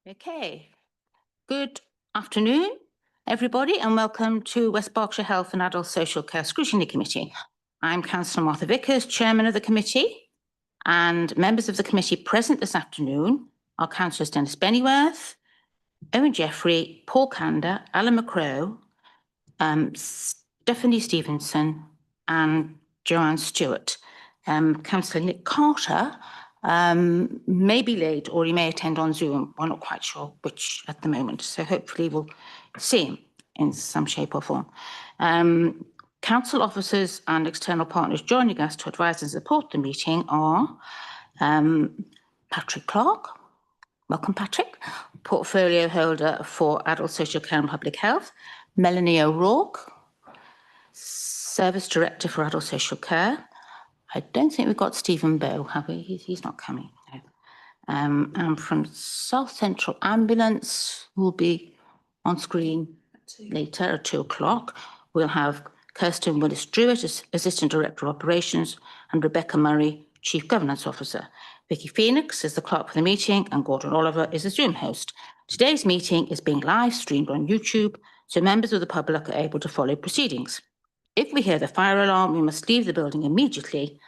Okay, good afternoon, everybody, and welcome to West Berkshire Health and Adult Social Care Scrutiny Committee. I'm Councillor Martha Vickers, Chairman of the committee, and members of the committee present this afternoon are Councillors Dennis Bennyworth, Owen Jeffrey, Paul Kander, Alan McCrow, Stephanie Stevenson, and Joanne Stewart. Councillor Nick Carter may be late or he may attend on Zoom. We're not quite sure which at the moment. So hopefully we'll see him in some shape or form. Council officers and external partners joining us to advise and support the meeting are Patrick Clark. Welcome, Patrick. Portfolio holder for Adult Social Care and Public Health. Melanie O'Rourke, Service Director for Adult Social Care. I don't think we've got Stephen Bow, have we? He's not coming. No. And from South Central Ambulance, will be on screen later at 2 o'clock. We'll have Kirsten Willis-Druitt, Assistant Director of Operations, and Rebecca Murray, Chief Governance Officer. Vicky Phoenix is the clerk for the meeting, and Gordon Oliver is the Zoom host. Today's meeting is being live streamed on YouTube, so members of the public are able to follow proceedings. If we hear the fire alarm, we must leave the building immediately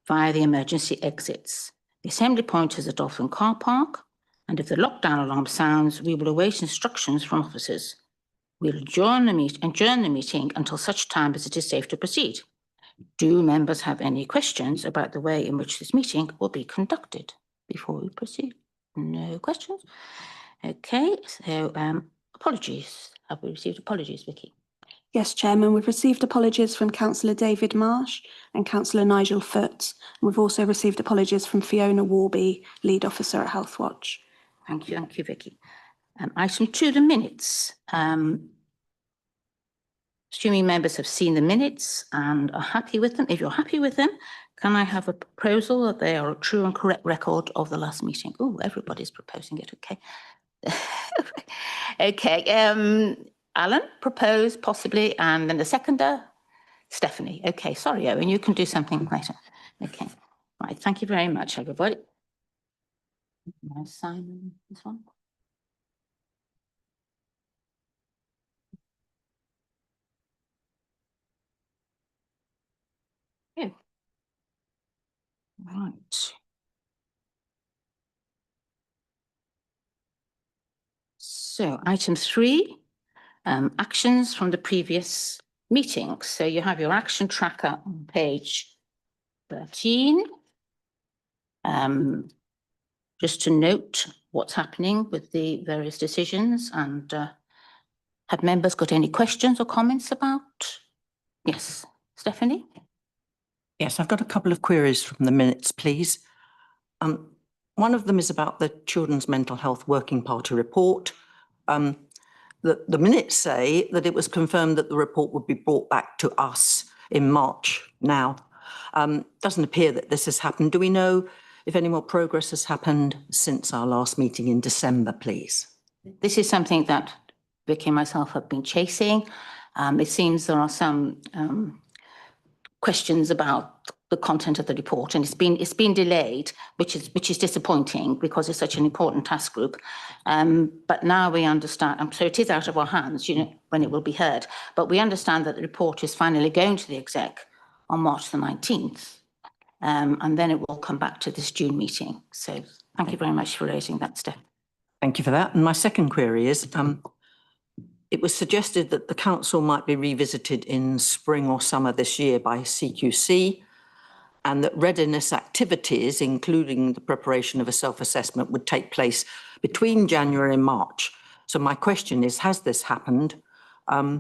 via the emergency exits. The assembly point is the Dolphin Car Park, and if the lockdown alarm sounds, we will await instructions from officers. We'll adjourn the meeting until such time as it is safe to proceed. Do members have any questions about the way in which this meeting will be conducted before we proceed? No questions? Okay, so apologies. Have we received apologies, Vicky? Yes, Chairman, we've received apologies from Councillor David Marsh and Councillor Nigel Foote. We've also received apologies from Fiona Warby, Lead Officer at Health Watch. Thank you, Vicky. Item 2, the minutes. Assuming members have seen the minutes and are happy with them, if you're happy with them, can I have a proposal that they are a true and correct record of the last meeting? Oh, everybody's proposing it, okay. Okay, Alan, propose possibly, and then the seconder, Stephanie. Okay, sorry, Owen, you can do something later. Okay, right, thank you very much, everybody. Can I sign this one? Yeah. Right. So, item 3, actions from the previous meetings. So you have your action tracker on page 13. Just to note what's happening with the various decisions, and have members got any questions or comments about? Yes, Stephanie? Yes, I've got a couple of queries from the minutes, please. One of them is about the Children's Mental Health Working Party report. The minutes say that it was confirmed that the report would be brought back to us in March now. Doesn't appear that this has happened. Do we know if any more progress has happened since our last meeting in December, please? This is something that Vicky and myself have been chasing. It seems there are some questions about the content of the report, and it's been delayed, which is disappointing because it's such an important task group. But now we understand, so it is out of our hands, you know, when it will be heard. But we understand that the report is finally going to the exec on March the 19th, and then it will come back to this June meeting. So thank you very much for raising that, Steph. Thank you for that. And my second query is, it was suggested that the council might be revisited in spring or summer this year by CQC, and that readiness activities, including the preparation of a self-assessment, would take place between January and March. So my question is, has this happened? I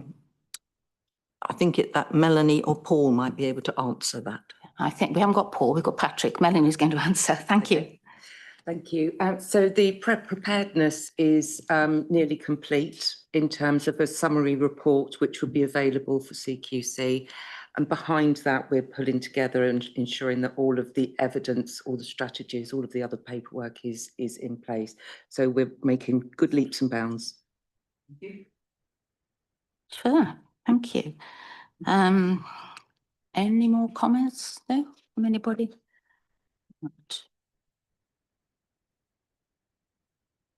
think that Melanie or Paul might be able to answer that. I think we haven't got Paul, we've got Patrick. Melanie's going to answer. Thank you. Thank you. So the preparedness is nearly complete in terms of a summary report, which will be available for CQC. And behind that, we're pulling together and ensuring that all of the evidence, all the strategies, all of the other paperwork is in place. So we're making good leaps and bounds. Thank you. For that, thank you. Any more comments though from anybody? Right.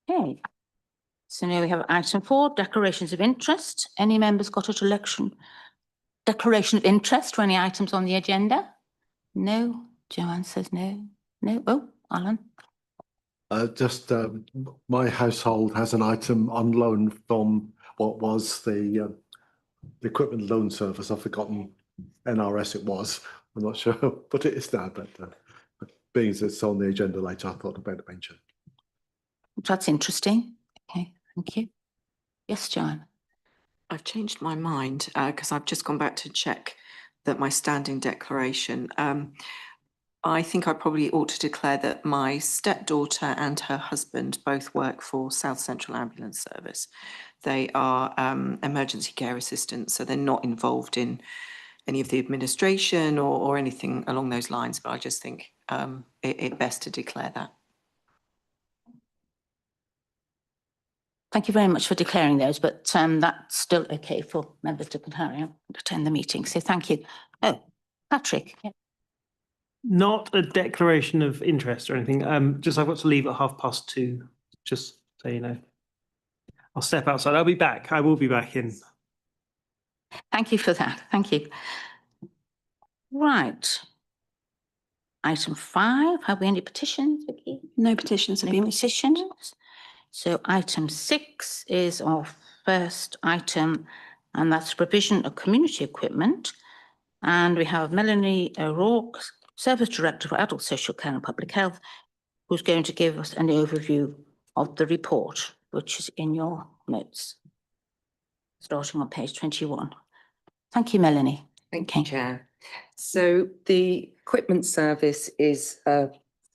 Okay, So now we have item 4, declarations of interest. Any members got a declaration of interest for any items on the agenda? No. Joanne says no. No. Oh, Alan. My household has an item on loan from what was the equipment loan service. I've forgotten NRS it was. I'm not sure what it is now, but being as it's on the agenda later, I thought I'd mention. That's interesting. Okay, thank you. Yes, Joanne. I've changed my mind because I've just gone back to check that my standing declaration. I think I probably ought to declare that my stepdaughter and her husband both work for South Central Ambulance Service. They are emergency care assistants, so they're not involved in any of the administration or anything along those lines, but I just think it best to declare that. Thank you very much for declaring those, but that's still okay for members to carry on and attend the meeting. So thank you. Oh, Patrick. Yeah. Not a declaration of interest or anything. Just I've got to leave at 2:30, just so you know. I'll step outside. I'll be back. I will be back in. Thank you for that. Thank you. Right. Item 5, have we any petitions, Vicky? No petitions have No been. petitions. So item 6 is our first item, and that's provision of community equipment. And we have Melanie O'Rourke, Service Director for Adult Social Care and Public Health, who's going to give us an overview of the report, which is in your notes, starting on page 21. Thank you, Melanie. Thank you, Chair. So the equipment service is a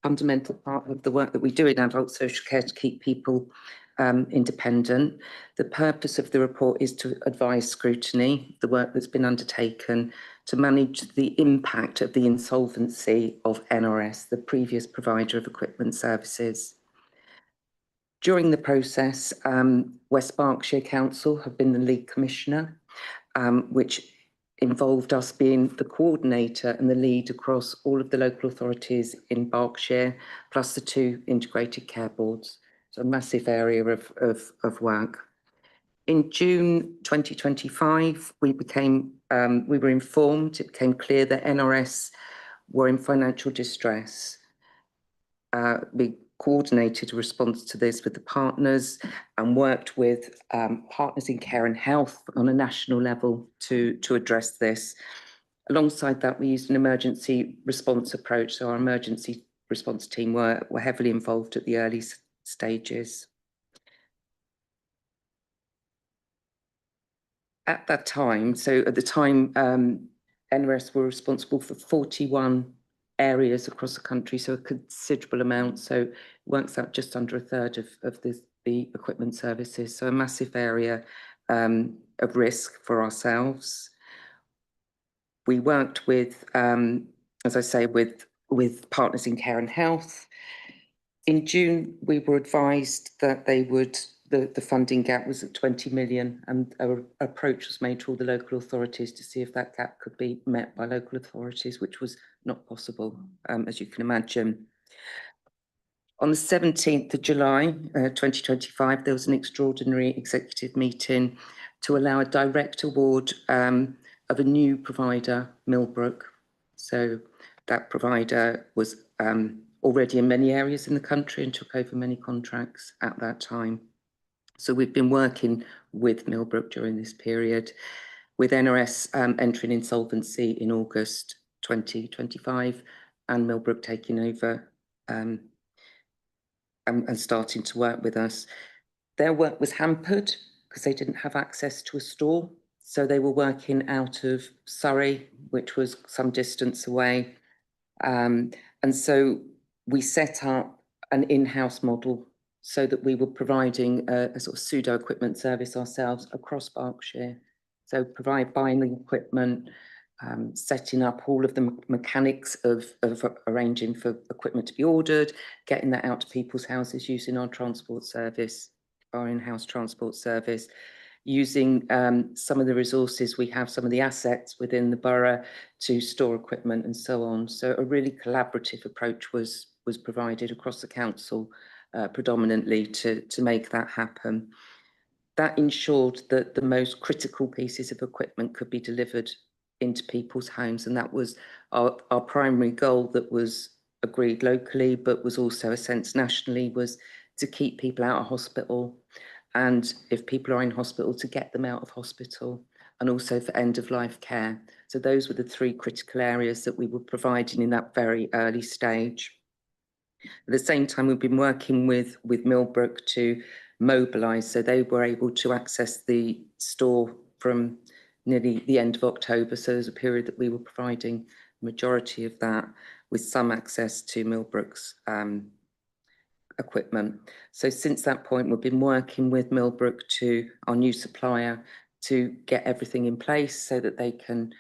fundamental part of the work that we do in adult social care to keep people independent. The purpose of the report is to advise Scrutiny, the work that's been undertaken to manage the impact of the insolvency of NRS, the previous provider of equipment services. During the process, West Berkshire Council have been the lead commissioner, which involved us being the coordinator and the lead across all of the local authorities in Berkshire, plus the 2 integrated care boards. So a massive area of work. In June 2025, we were informed, it became clear that NRS were in financial distress. We coordinated a response to this with the partners and worked with partners in care and health on a national level to address this. Alongside that, we used an emergency response approach. So our emergency response team were heavily involved at the early stages. At that time, so at the time, NRS were responsible for 41 areas across the country, so a considerable amount. So it works out just under 1/3 of the equipment services. So a massive area of risk for ourselves. We worked with, as I say, with partners in care and health. In June, we were advised that the funding gap was at 20 million, and an approach was made to all the local authorities to see if that gap could be met by local authorities, which was not possible, as you can imagine. On the 17th of July, 2025, there was an extraordinary executive meeting to allow a direct award of a new provider, Millbrook. So that provider was already in many areas in the country and took over many contracts at that time. So we've been working with Millbrook during this period, with NRS entering insolvency in August 2025 and Millbrook taking over and starting to work with us. Their work was hampered because they didn't have access to a store. So they were working out of Surrey, which was some distance away. And so we set up an in-house model so that we were providing a sort of pseudo equipment service ourselves across Berkshire. So buying the equipment, setting up all of the mechanics of arranging for equipment to be ordered, getting that out to people's houses using our transport service, our in-house transport service, using some of the resources we have, some of the assets within the borough to store equipment and so on. So a really collaborative approach was provided across the council predominantly to make that happen. That ensured that the most critical pieces of equipment could be delivered into people's homes, and that was our primary goal that was agreed locally, but was also a sense nationally, was to keep people out of hospital, and if people are in hospital, to get them out of hospital, and also for end-of-life care. So those were the three critical areas that we were providing in that very early stage. At the same time, we've been working with Millbrook to mobilise, so they were able to access the store from nearly the end of October. So there's a period that we were providing the majority of that, with some access to Millbrook's equipment. So since that point, we've been working with Millbrook, to our new supplier, to get everything in place so that they can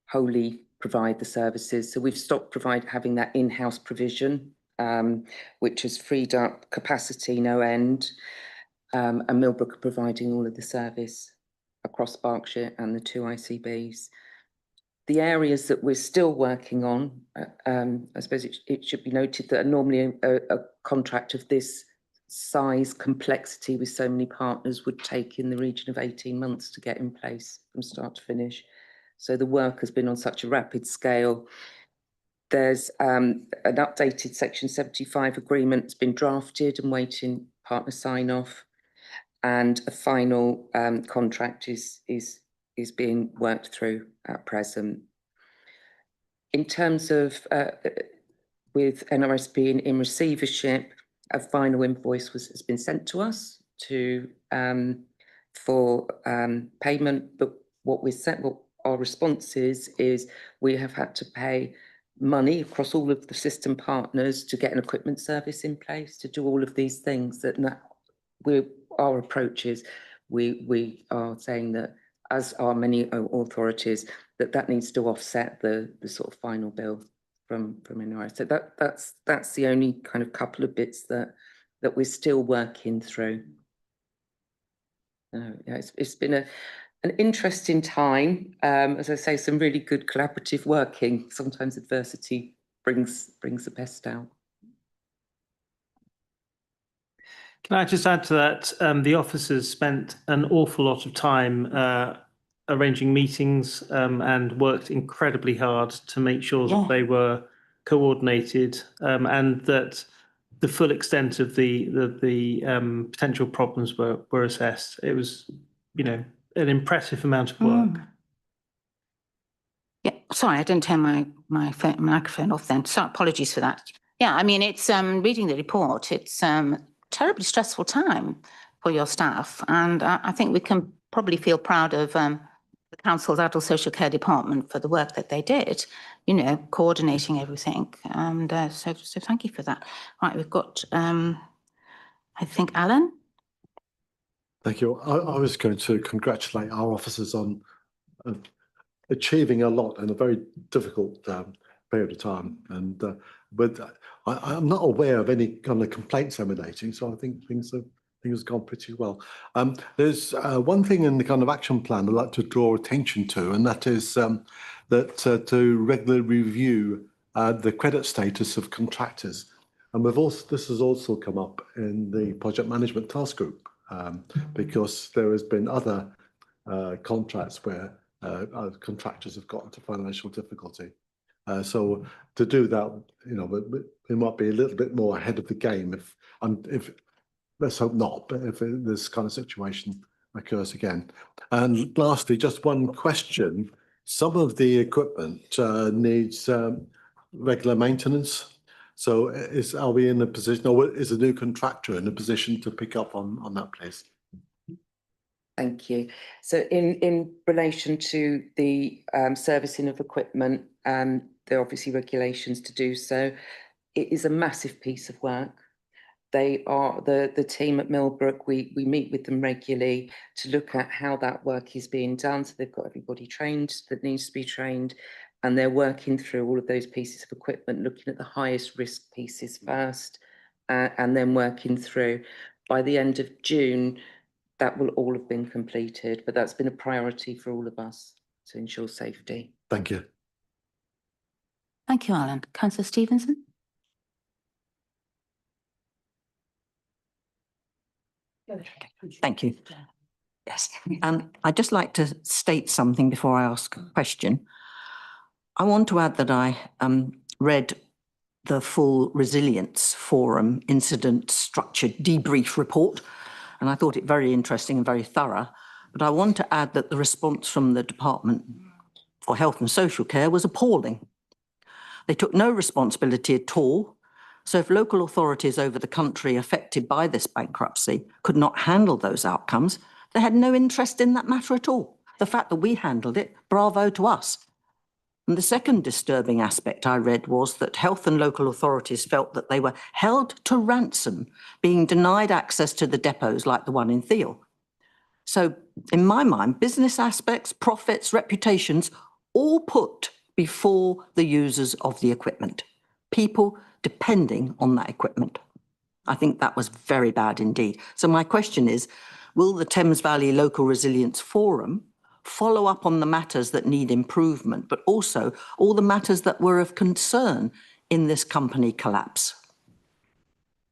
wholly provide the services. So we've stopped having that in-house provision, which has freed up capacity no end, and Millbrook are providing all of the service across Berkshire and the 2 ICBs. The areas that we're still working on, I suppose it should be noted that normally a contract of this size, complexity, with so many partners, would take in the region of 18 months to get in place from start to finish. So the work has been on such a rapid scale. There's an updated Section 75 agreement that's been drafted and waiting partner sign-off, and a final contract is being worked through at present. In terms of with NRS being in receivership, a final invoice has been sent to us for payment. But what our response is we have had to pay money across all of the system partners to get an equipment service in place, to do all of these things. Our approach is we are saying that, as are many authorities, that needs to offset the sort of final bill from NRS. So that's the only kind of couple of bits that we're still working through. Yeah, it's been an interesting time. As I say, some really good collaborative working. Sometimes adversity brings the best out. Can I just add to that? The officers spent an awful lot of time arranging meetings and worked incredibly hard to make sure that they were coordinated, and that the full extent of the potential problems were assessed. It was, an impressive amount of work. Yeah, sorry, I didn't turn my microphone off then. So apologies for that. Yeah, I mean, it's reading the report, it's terribly stressful time for your staff, and I think we can probably feel proud of the council's adult social care department for the work that they did, coordinating everything, and so thank you for that. Right, we've got I think Alan. Thank you. I was going to congratulate our officers on achieving a lot in a very difficult period of time, and but I'm not aware of any kind of complaints emanating, so I think things have gone pretty well. There's one thing in the kind of action plan I'd like to draw attention to, and that is that to regularly review the credit status of contractors, and this has also come up in the project management task group, because there has been other contracts where contractors have got into financial difficulty. So to do that, we might be a little bit more ahead of the game if let's hope not, but if this kind of situation occurs again. And lastly, just one question. Some of the equipment needs regular maintenance. So are we in a position, or is a new contractor in a position to pick up on that, please? Thank you. So in relation to the servicing of equipment, there are obviously regulations to do so. It is a massive piece of work. They are the team at Millbrook. We meet with them regularly to look at how that work is being done. So they've got everybody trained that needs to be trained, and they're working through all of those pieces of equipment, looking at the highest risk pieces first, and then working through. By the end of June, that will all have been completed, but that's been a priority for all of us to ensure safety. Thank you. Thank you, Alan. Councillor Stevenson. Thank you. Yes. I'd just like to state something before I ask a question. I want to add that I read the full Resilience Forum Incident Structured Debrief report, and I thought it very interesting and very thorough. But I want to add that the response from the Department for Health and Social Care was appalling. They took no responsibility at all. So if local authorities over the country affected by this bankruptcy could not handle those outcomes, they had no interest in that matter at all. The fact that we handled it, bravo to us. And the second disturbing aspect I read was that health and local authorities felt that they were held to ransom, being denied access to the depots like the one in Theale. So in my mind, business aspects, profits, reputations, all put before the users of the equipment, people depending on that equipment. I think that was very bad indeed. So my question is, will the Thames Valley Local Resilience Forum follow up on the matters that need improvement, but also all the matters that were of concern in this company collapse?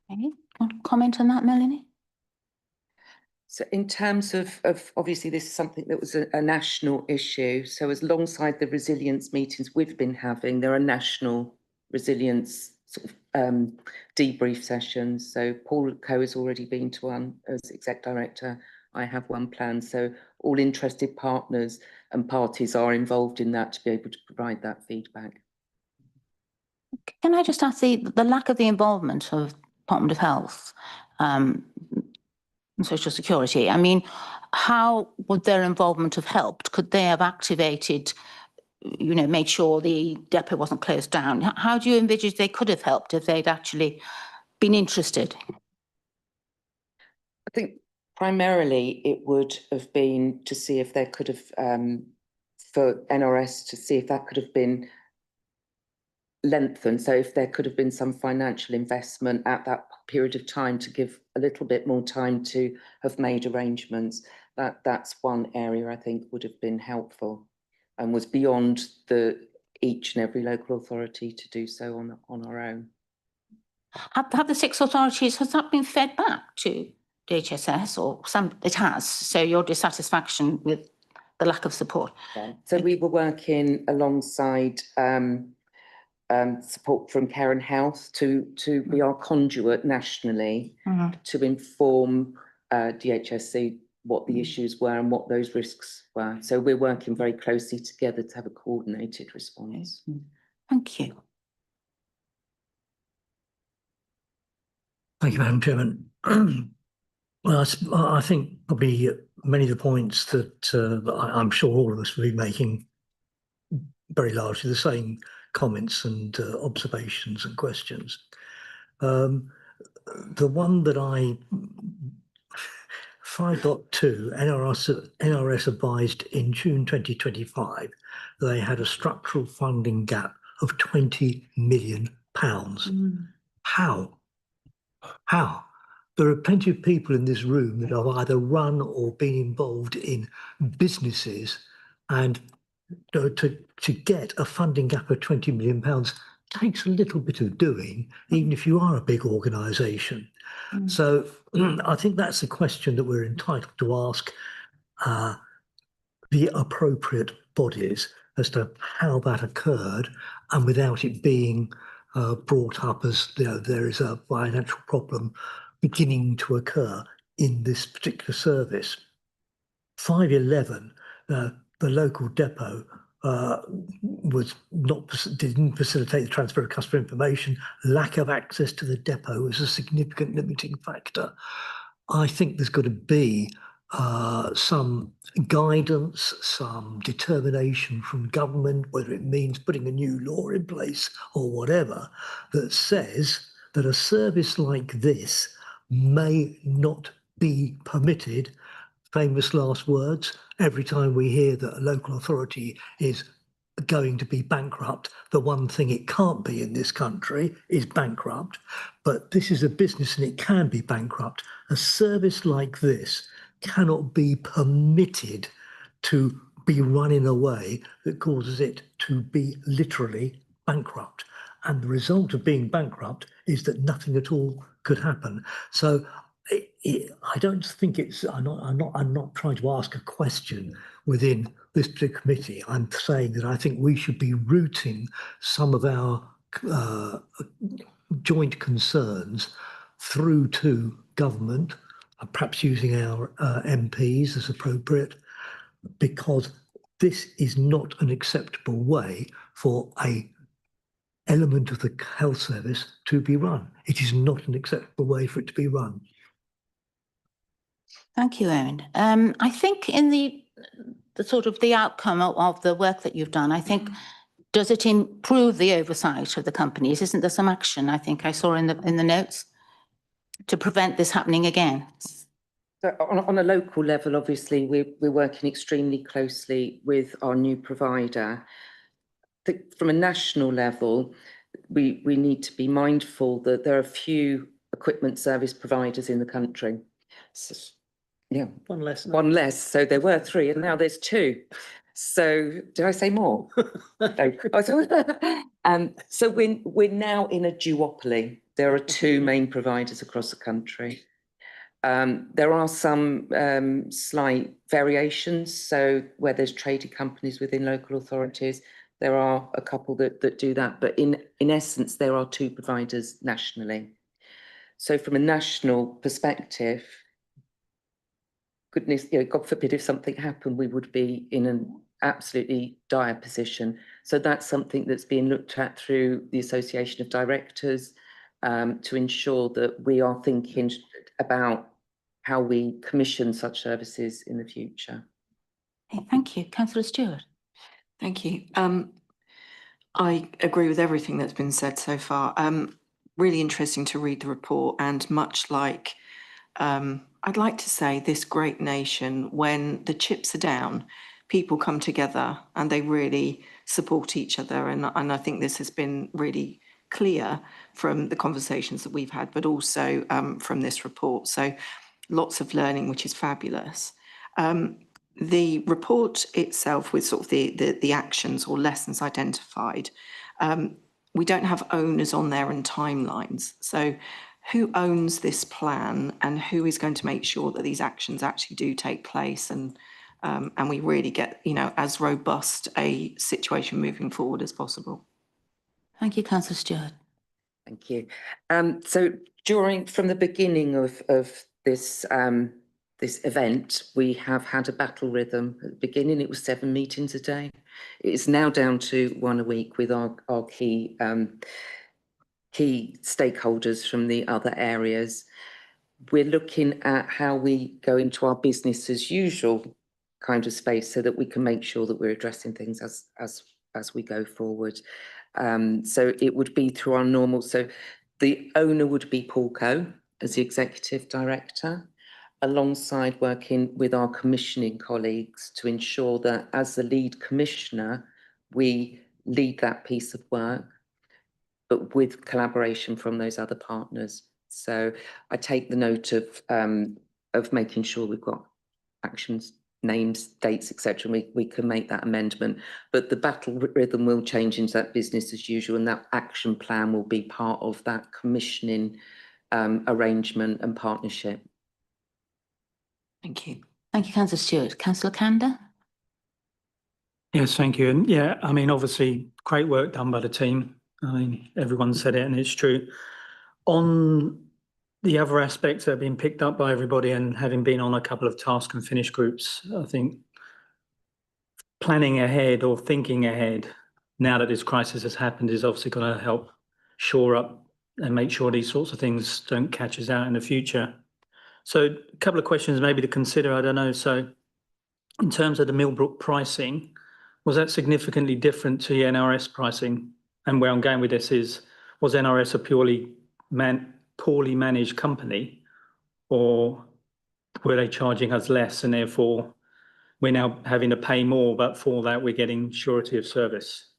Okay, want to comment on that, Melanie? So in terms of obviously this is something that was a national issue. So as alongside the resilience meetings we've been having, there are national resilience sort of debrief sessions. So Paul Coe has already been to one as exec director. I have one planned. So all interested partners and parties are involved in that to be able to provide that feedback. Can I just ask the lack of the involvement of Department of Health and Social Security? I mean, how would their involvement have helped? Could they have activated, you know, made sure the depot wasn't closed down? How do you envisage they could have helped if they'd actually been interested? I think primarily it would have been to see if there could have, for NRS, to see if that could have been lengthened. So if there could have been some financial investment at that period of time to give a little bit more time to have made arrangements, that's one area I think would have been helpful and was beyond each and every local authority to do so on our own. Have the 6 authorities, has that been fed back to DHSS or some? It has. So your dissatisfaction with the lack of support. Yeah. So we were working alongside support from Care and Health to be our conduit nationally to inform DHSC what the issues were and what those risks were. So we're working very closely together to have a coordinated response. Thank you. Thank you, Madam Chairman. Well, I think probably many of the points that I'm sure all of us will be making very largely the same comments and observations and questions. The one that I 5.2, NRS advised in June 2025 that they had a structural funding gap of £20 million. How? There are plenty of people in this room that have either run or been involved in businesses, and to get a funding gap of £20 million takes a little bit of doing, even if you are a big organisation. So I think that's a question that we're entitled to ask the appropriate bodies as to how that occurred, and without it being brought up as there is a financial problem beginning to occur in this particular service. 511, the local depot didn't facilitate the transfer of customer information. Lack of access to the depot is a significant limiting factor. I think there's got to be some guidance, some determination from government, whether it means putting a new law in place or whatever, that says that a service like this may not be permitted. Famous last words. Every time we hear that a local authority is going to be bankrupt, the one thing it can't be in this country is bankrupt. But this is a business and it can be bankrupt. A service like this cannot be permitted to be run in a way that causes it to be literally bankrupt. And the result of being bankrupt is that nothing at all could happen. So I don't think it's. I'm not trying to ask a question within this particular committee. I'm saying that I think we should be routing some of our joint concerns through to government, perhaps using our MPs as appropriate, because this is not an acceptable way for a element of the health service to be run. It is not an acceptable way for it to be run. Thank you, Erin. I think in the sort of the outcome of the work that you've done, I think, does it improve the oversight of the companies? Isn't there some action I think I saw in the notes to prevent this happening again? So on a local level, obviously, we're working extremely closely with our new provider. From a national level, we need to be mindful that there are few equipment service providers in the country. So, yeah, One less. one less. So there were 3, and now there's 2. So did I say more? No. So we're now in a duopoly. There are 2 main providers across the country. There are some slight variations. So where there's traded companies within local authorities, there are a couple that do that. But in essence, there are 2 providers nationally. So from a national perspective, goodness, God forbid if something happened, we would be in an absolutely dire position. So that's something that's being looked at through the Association of Directors to ensure that we are thinking about how we commission such services in the future. Okay, thank you. Councillor Stewart. Thank you. I agree with everything that's been said so far. Really interesting to read the report, and much like I'd like to say this great nation, when the chips are down, people come together and they really support each other. And I think this has been really clear from the conversations that we've had, but also from this report. So lots of learning, which is fabulous. The report itself, with sort of the actions or lessons identified, we don't have owners on there and timelines. So who owns this plan, and who is going to make sure that these actions actually do take place, and we really get, as robust a situation moving forward as possible? Thank you, Councillor Stewart. Thank you. So from the beginning of this this event, we have had a battle rhythm. At the beginning, it was 7 meetings a day. It is now down to 1 a week with our key stakeholders from the other areas. We're looking at how we go into our business as usual kind of space so that we can make sure that we're addressing things as we go forward. So it would be through our normal, so the owner would be Paul Coe as the executive director, alongside working with our commissioning colleagues to ensure that as the lead commissioner, we lead that piece of work, but with collaboration from those other partners. So I take the note of making sure we've got actions, names, dates, etc. We can make that amendment, but the battle rhythm will change into that business as usual, and that action plan will be part of that commissioning arrangement and partnership. Thank you. Thank you, Councillor Stewart. Councillor Kanda. Yes, thank you. And yeah, I mean, obviously, great work done by the team. I mean, everyone said it, and it's true. On the other aspects that have been picked up by everybody, and having been on a couple of task and finish groups, I think planning ahead or thinking ahead now that this crisis has happened is obviously going to help shore up and make sure these sorts of things don't catch us out in the future. So a couple of questions maybe to consider, I don't know. So in terms of the Millbrook pricing, was that significantly different to the NRS pricing? And where I'm going with this is, was NRS a purely poorly managed company, or were they charging us less and therefore we're now having to pay more, but for that we're getting surety of service?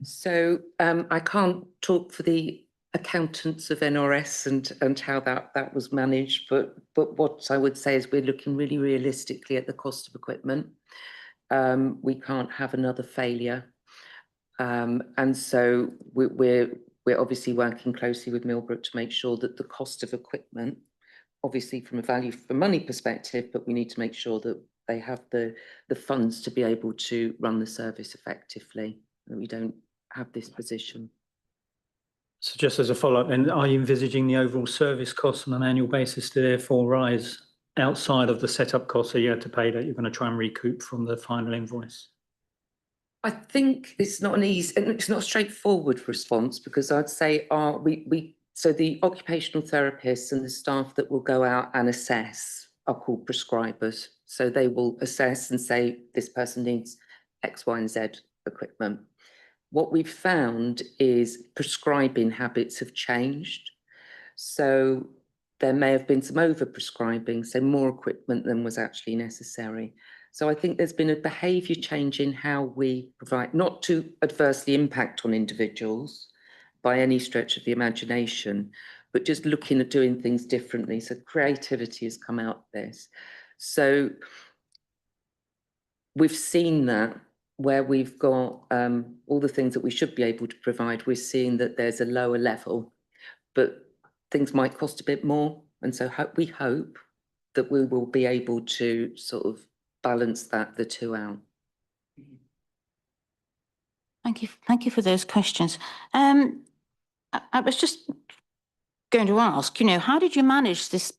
So I can't talk for the accountants of NRS and how that was managed, but what I would say is we're looking really realistically at the cost of equipment. We can't have another failure, and so we're we're obviously working closely with Millbrook to make sure that the cost of equipment, obviously from a value for money perspective, but we need to make sure that they have the funds to be able to run the service effectively, and we don't have this position. So just as a follow-up, then, are you envisaging the overall service costs on an annual basis to therefore rise outside of the setup costs that you had to pay that you're going to try and recoup from the final invoice? I think it's not it's not a straightforward response, because I'd say so the occupational therapists and the staff that will go out and assess are called prescribers. So they will assess and say, this person needs X, Y, and Z equipment. What we've found is prescribing habits have changed. So there may have been some over-prescribing, so more equipment than was actually necessary. So I think there's been a behaviour change in how we provide, not to adversely impact on individuals by any stretch of the imagination, but just looking at doing things differently. So creativity has come out of this. So we've seen that where we've got all the things that we should be able to provide, we're seeing that there's a lower level, but things might cost a bit more. And so we hope that we will be able to sort of balance the two out. Thank you for those questions. I was just going to ask, how did you manage this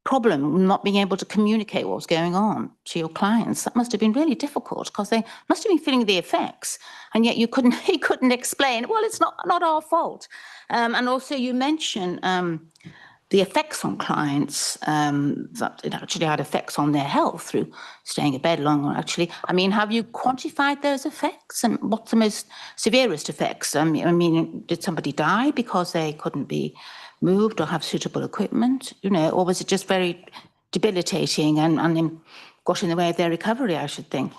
problem, not being able to communicate what was going on to your clients? That must have been really difficult, because they must have been feeling the effects, and yet you couldn't explain, well, it's not our fault. And also you mentioned the effects on clients, that it actually had effects on their health through staying in bed longer, actually. I mean, have you quantified those effects, and what's the most severest effects? I mean, did somebody die because they couldn't be moved or have suitable equipment, or was it just very debilitating and got in the way of their recovery, I should think?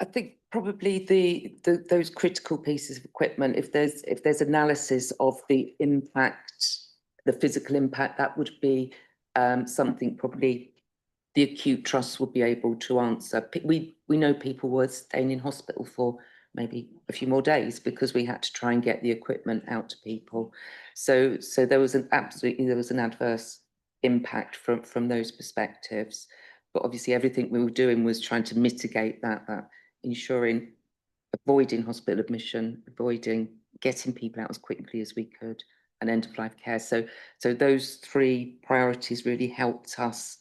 I think probably those critical pieces of equipment, if there's analysis of the impact, the physical impact, that would be something probably the acute trust would be able to answer. We know people were staying in hospital for maybe a few more days because we had to try and get the equipment out to people. So there was an adverse impact from those perspectives. But obviously everything we were doing was trying to mitigate that ensuring, avoiding hospital admission, getting people out as quickly as we could, and end of life care. So those three priorities really helped us,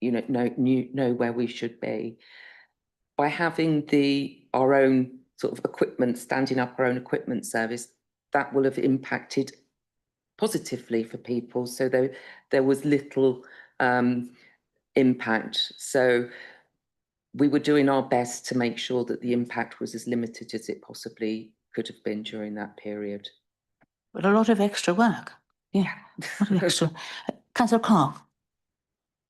know where we should be. By having our own sort of equipment, standing up our own equipment service, that will have impacted positively for people. So there was little impact. So we were doing our best to make sure that the impact was as limited as it possibly could have been during that period. But a lot of extra work. Yeah, a lot of extra. Councillor Clark.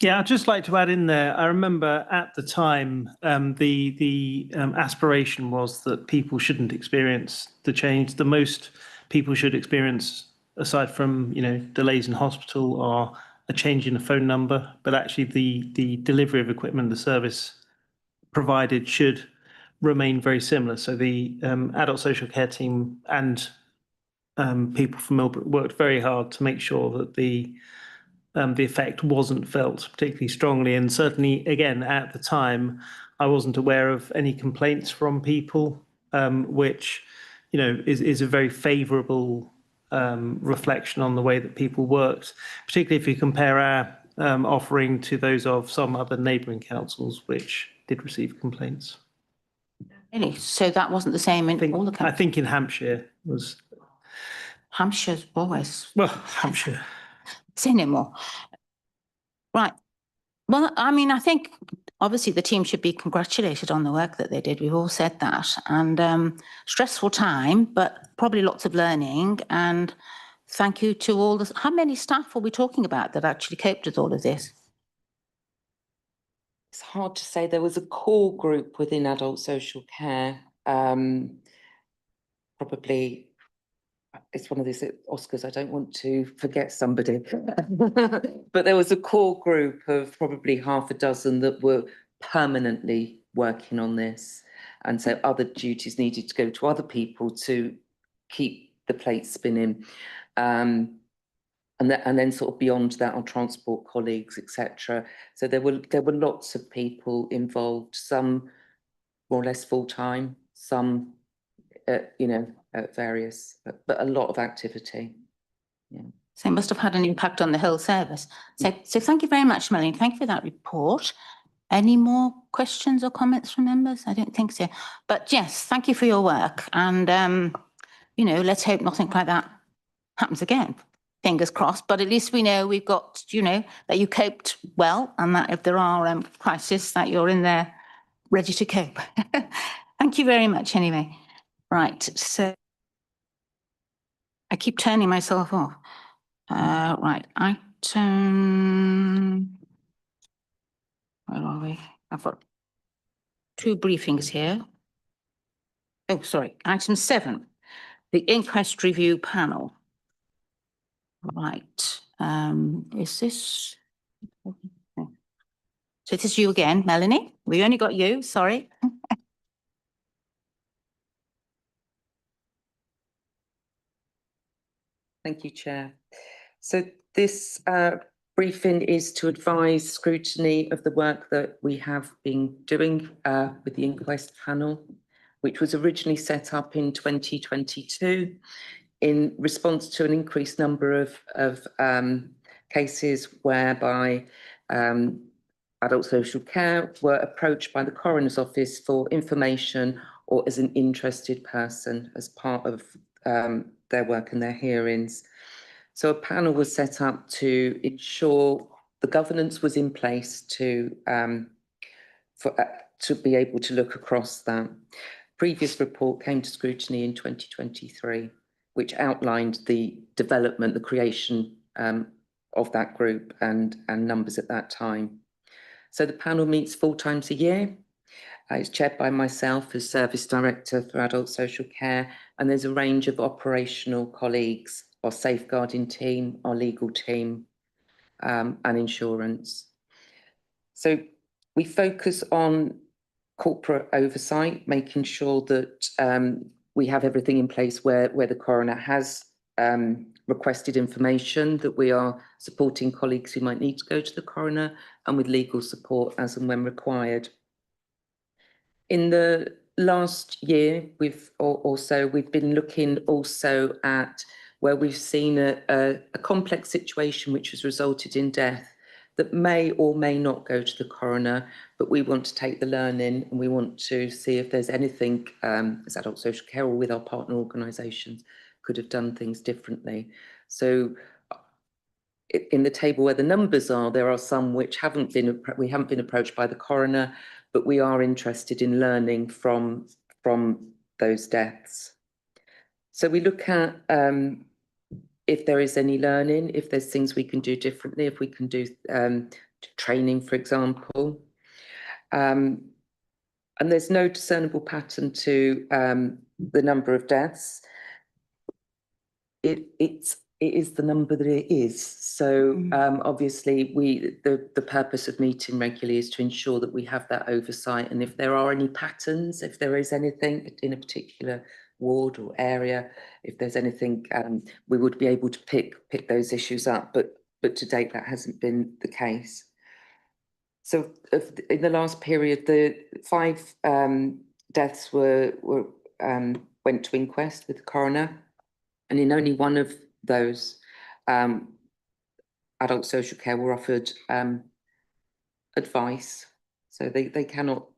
Yeah, I'd just like to add in there, I remember at the time, the aspiration was that people shouldn't experience the change. The most people should experience, aside from, delays in hospital, are a change in a phone number, but actually the delivery of equipment, the service provided should remain very similar. So the adult social care team and people from Millbrook worked very hard to make sure that the effect wasn't felt particularly strongly. And certainly, again, at the time, I wasn't aware of any complaints from people, which, is a very favourable reflection on the way that people worked, particularly if you compare our offering to those of some other neighbouring councils, which did receive complaints. Really? So that wasn't the same in all the countries? I think in Hampshire was... Hampshire's always... Well, Hampshire. Say no more. Right. Well, I mean, I think obviously the team should be congratulated on the work that they did. We've all said that. And stressful time, but probably lots of learning. And thank you to all the... How many staff are we talking about that actually coped with all of this? It's hard to say. There was a core group within adult social care. Probably, it's one of these Oscars, I don't want to forget somebody. But there was a core group of probably half a dozen that were permanently working on this. And so other duties needed to go to other people to keep the plate spinning. And then sort of beyond that, our transport colleagues, etc. So there were lots of people involved, some more or less full-time, some at various, but a lot of activity. Yeah. So it must have had an impact on the whole service. So thank you very much, Melanie. Thank you for that report. Any more questions or comments from members? I don't think so. But yes, thank you for your work. And, let's hope nothing like that happens again. Fingers crossed. But at least we know we've got, that you coped well, and that if there are crises, that you're in there ready to cope. Thank you very much anyway. Right. So I keep turning myself off. Right. Item. Where are we? I've got 2 briefings here. Oh, sorry. Item 7, the inquest review panel. Right. Is this? So this is you again, Melanie. We only got you. Sorry. Thank you, Chair. So this briefing is to advise Scrutiny of the work that we have been doing with the inquest panel, which was originally set up in 2022 in response to an increased number of cases whereby adult social care were approached by the coroner's office for information or as an interested person as part of their work and their hearings. So a panel was set up to ensure the governance was in place to be able to look across that. Previous report came to Scrutiny in 2023, which outlined the development, the creation of that group and numbers at that time. So the panel meets 4 times a year. It's chaired by myself as Service Director for Adult Social Care, and there's a range of operational colleagues, our safeguarding team, our legal team, and insurance. So we focus on corporate oversight, making sure that we have everything in place where the coroner has requested information, that we are supporting colleagues who might need to go to the coroner, and with legal support as and when required. In the last year, we've been looking also at where we've seen a complex situation which has resulted in death that may or may not go to the coroner, but we want to take the learning and we want to see if there's anything as adult social care or with our partner organisations could have done things differently. So in the table where the numbers are, there are some which we haven't been approached by the coroner, but we are interested in learning from those deaths. So we look at if there is any learning, if there's things we can do differently, if we can do training, for example. And there's no discernible pattern to the number of deaths. It is the number that it is. So obviously the purpose of meeting regularly is to ensure that we have that oversight, and if there are any patterns, if there is anything in a particular ward or area, if there's anything, we would be able to pick those issues up, but to date that hasn't been the case. So in the last period, the 5 deaths went to inquest with the coroner, and in only one of those, adult social care were offered advice. So they cannot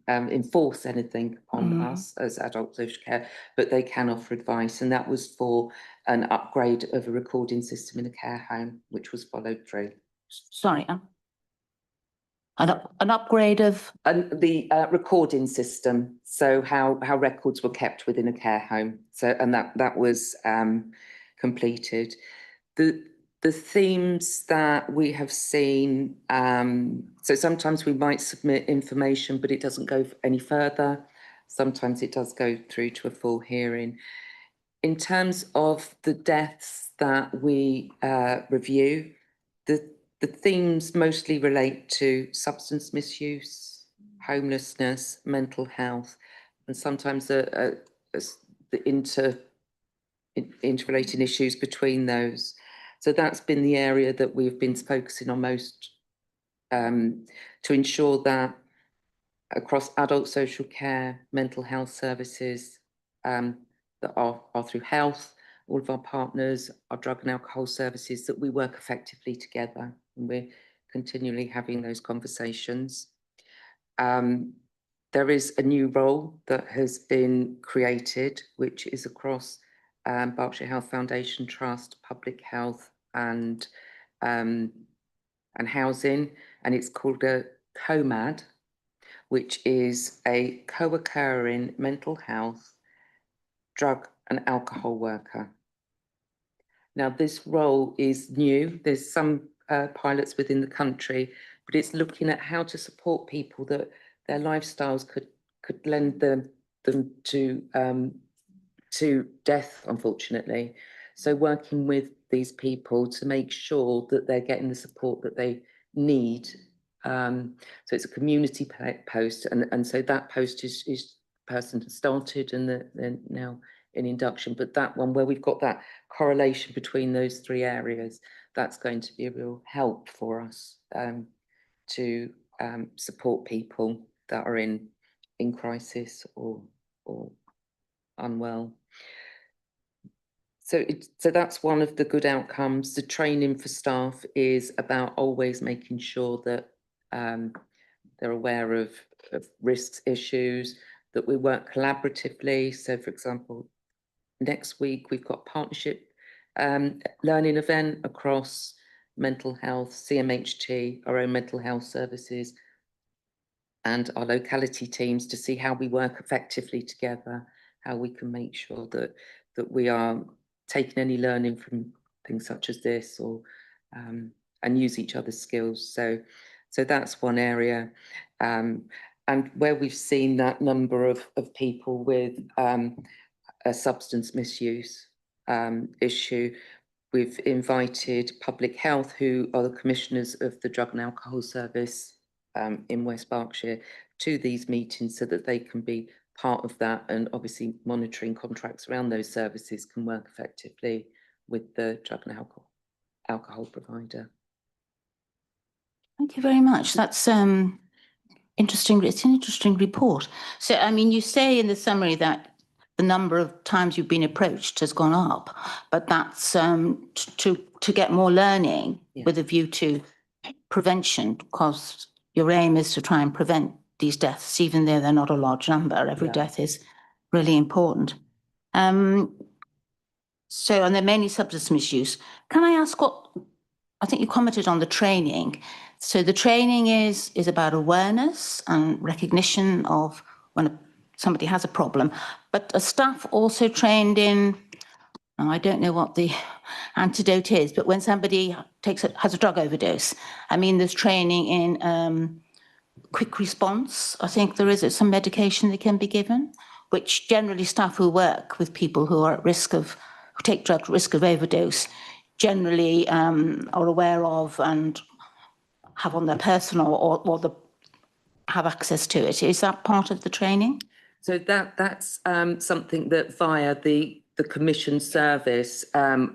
enforce anything on us as adult social care, but they can offer advice. And that was for an upgrade of a recording system in a care home, which was followed through. Sorry, an upgrade of? The recording system, so how records were kept within a care home. So, and that was completed. The themes that we have seen, so sometimes we might submit information, but it doesn't go any further. Sometimes it does go through to a full hearing. In terms of the deaths that we review, the themes mostly relate to substance misuse, homelessness, mental health, and sometimes the interrelating issues between those. So that's been the area that we've been focusing on most, to ensure that across adult social care, mental health services, that are through health, all of our partners, our drug and alcohol services, that we work effectively together, and we're continually having those conversations. There is a new role that has been created, which is across Berkshire Health Foundation Trust, Public Health and Housing, and it's called a COMAD, which is a co-occurring mental health, drug and alcohol worker. Now, this role is new. There's some pilots within the country, but it's looking at how to support people that their lifestyles could lend them to death, unfortunately. So working with these people to make sure that they're getting the support that they need. So it's a community post, and so that post is person has started and they're now in induction, but that one where we've got that correlation between those three areas, that's going to be a real help for us to support people that are in crisis or unwell. So that's one of the good outcomes. The training for staff is about always making sure that they're aware of risks, issues, that we work collaboratively. So, for example, next week we've got a partnership learning event across mental health, CMHT, our own mental health services, and our locality teams to see how we work effectively together, how we can make sure that we are taking any learning from things such as this, or and use each other's skills. So that's one area. And where we've seen that number of people with a substance misuse issue, we've invited Public Health, who are the commissioners of the Drug and Alcohol Service in West Berkshire, to these meetings so that they can be part of that, and obviously monitoring contracts around those services can work effectively with the drug and alcohol provider. Thank you very much. That's interesting. It's an interesting report. So, I mean, you say in the summary that the number of times you've been approached has gone up, but that's to get more learning with a view to prevention, because your aim is to try and prevent these deaths, even though they're not a large number. Every death is really important. So, and they're mainly substance misuse. Can I ask what, I think you commented on the training. So the training is about awareness and recognition of when somebody has a problem, but are staff also trained in, I don't know what the antidote is, but when somebody has a drug overdose, I mean, there's training in quick response. I think there is some medication that can be given, which generally staff who work with people who are at risk of, who take drugs, risk of overdose, generally are aware of and have on their personal or have access to it. Is that part of the training? So that's something that via the commission service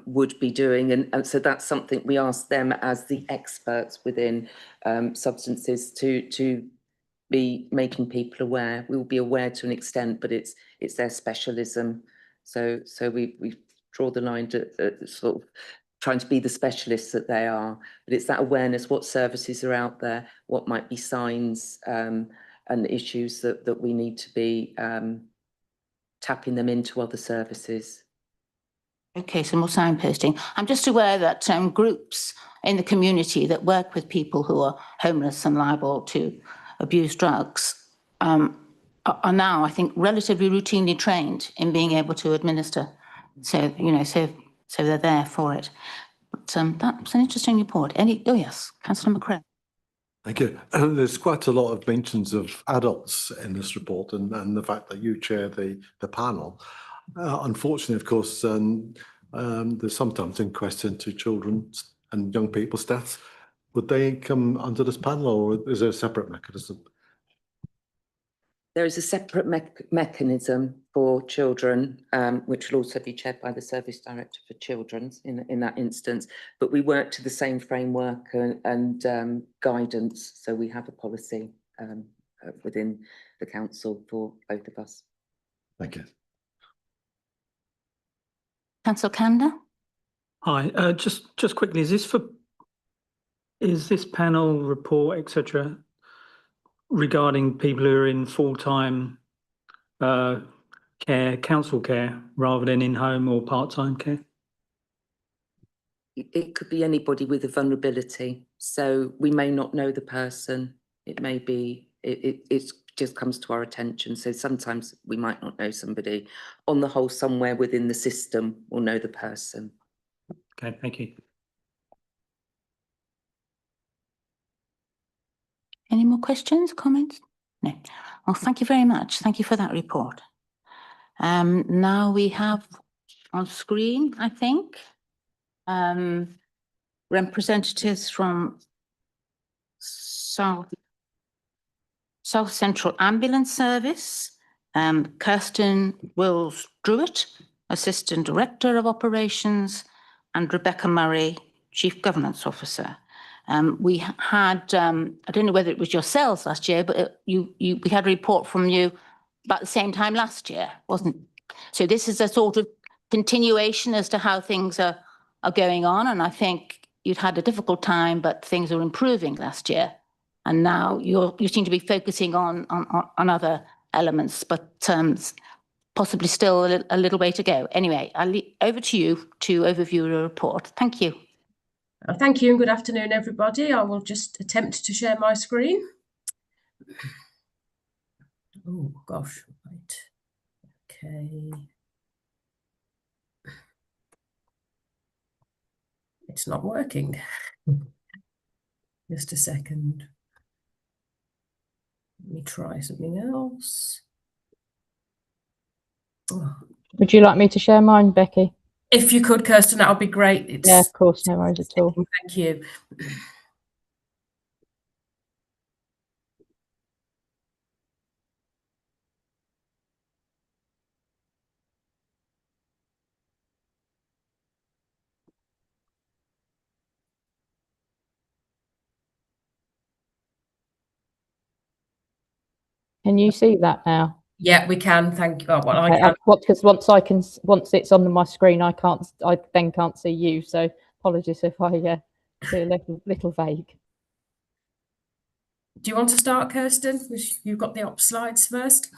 would be doing, and so that's something we ask them as the experts within substances to be making people aware. We will be aware to an extent, but it's their specialism. So we draw the line to sort of trying to be the specialists that they are, but it's that awareness, what services are out there, what might be signs and issues that we need to be tapping them into other services. Okay, so more signposting. I'm just aware that groups in the community that work with people who are homeless and liable to abuse drugs are now, I think, relatively routinely trained in being able to administer. So, you know, so they're there for it. But that's an interesting report. Oh yes, Councillor McCrae. Thank you. There's quite a lot of mentions of adults in this report, and the fact that you chair the panel. Unfortunately, of course, there's sometimes inquests into children and young people's deaths. Would they come under this panel, or is there a separate mechanism? There is a separate mechanism for children, which will also be chaired by the Service Director for Children in that instance, but we work to the same framework and guidance, so we have a policy within the council for both of us. Thank you. Councillor Kander? Hi, just quickly, is this panel report, etc., regarding people who are in full-time care, council care, rather than in-home or part-time care? It could be anybody with a vulnerability, so we may not know the person. It may be, it just comes to our attention, so sometimes we might not know somebody. On the whole, somewhere within the system we'll know the person. Okay, thank you. Any more questions, comments? No. Well, thank you very much. Thank you for that report. Now we have on screen, I think, representatives from South Central Ambulance Service, Kirsten Wills-Druitt, Assistant Director of Operations, and Rebecca Murray, Chief Governance Officer. We had, I don't know whether it was yourselves last year, but we had a report from you about the same time last year, wasn't it? So this is a sort of continuation as to how things are going on. And I think you'd had a difficult time, but things are improving last year. And now you seem to be focusing on other elements, but possibly still a little way to go. Anyway, over to you to overview the report. Thank you. Thank you and good afternoon, everybody. I will just attempt to share my screen. Oh, gosh, right. Okay. It's not working. Just a second. Let me try something else. Oh. Would you like me to share mine, Becky? If you could, Kirsten, that would be great. Yeah, of course, no worries at all. Thank you. Can you see that now? Yeah, we can. Thank you. Oh, well, okay, I can. Because once it's on my screen, I then can't see you. So apologies if I do a little vague. Do you want to start, Kirsten? You've got the op slides first.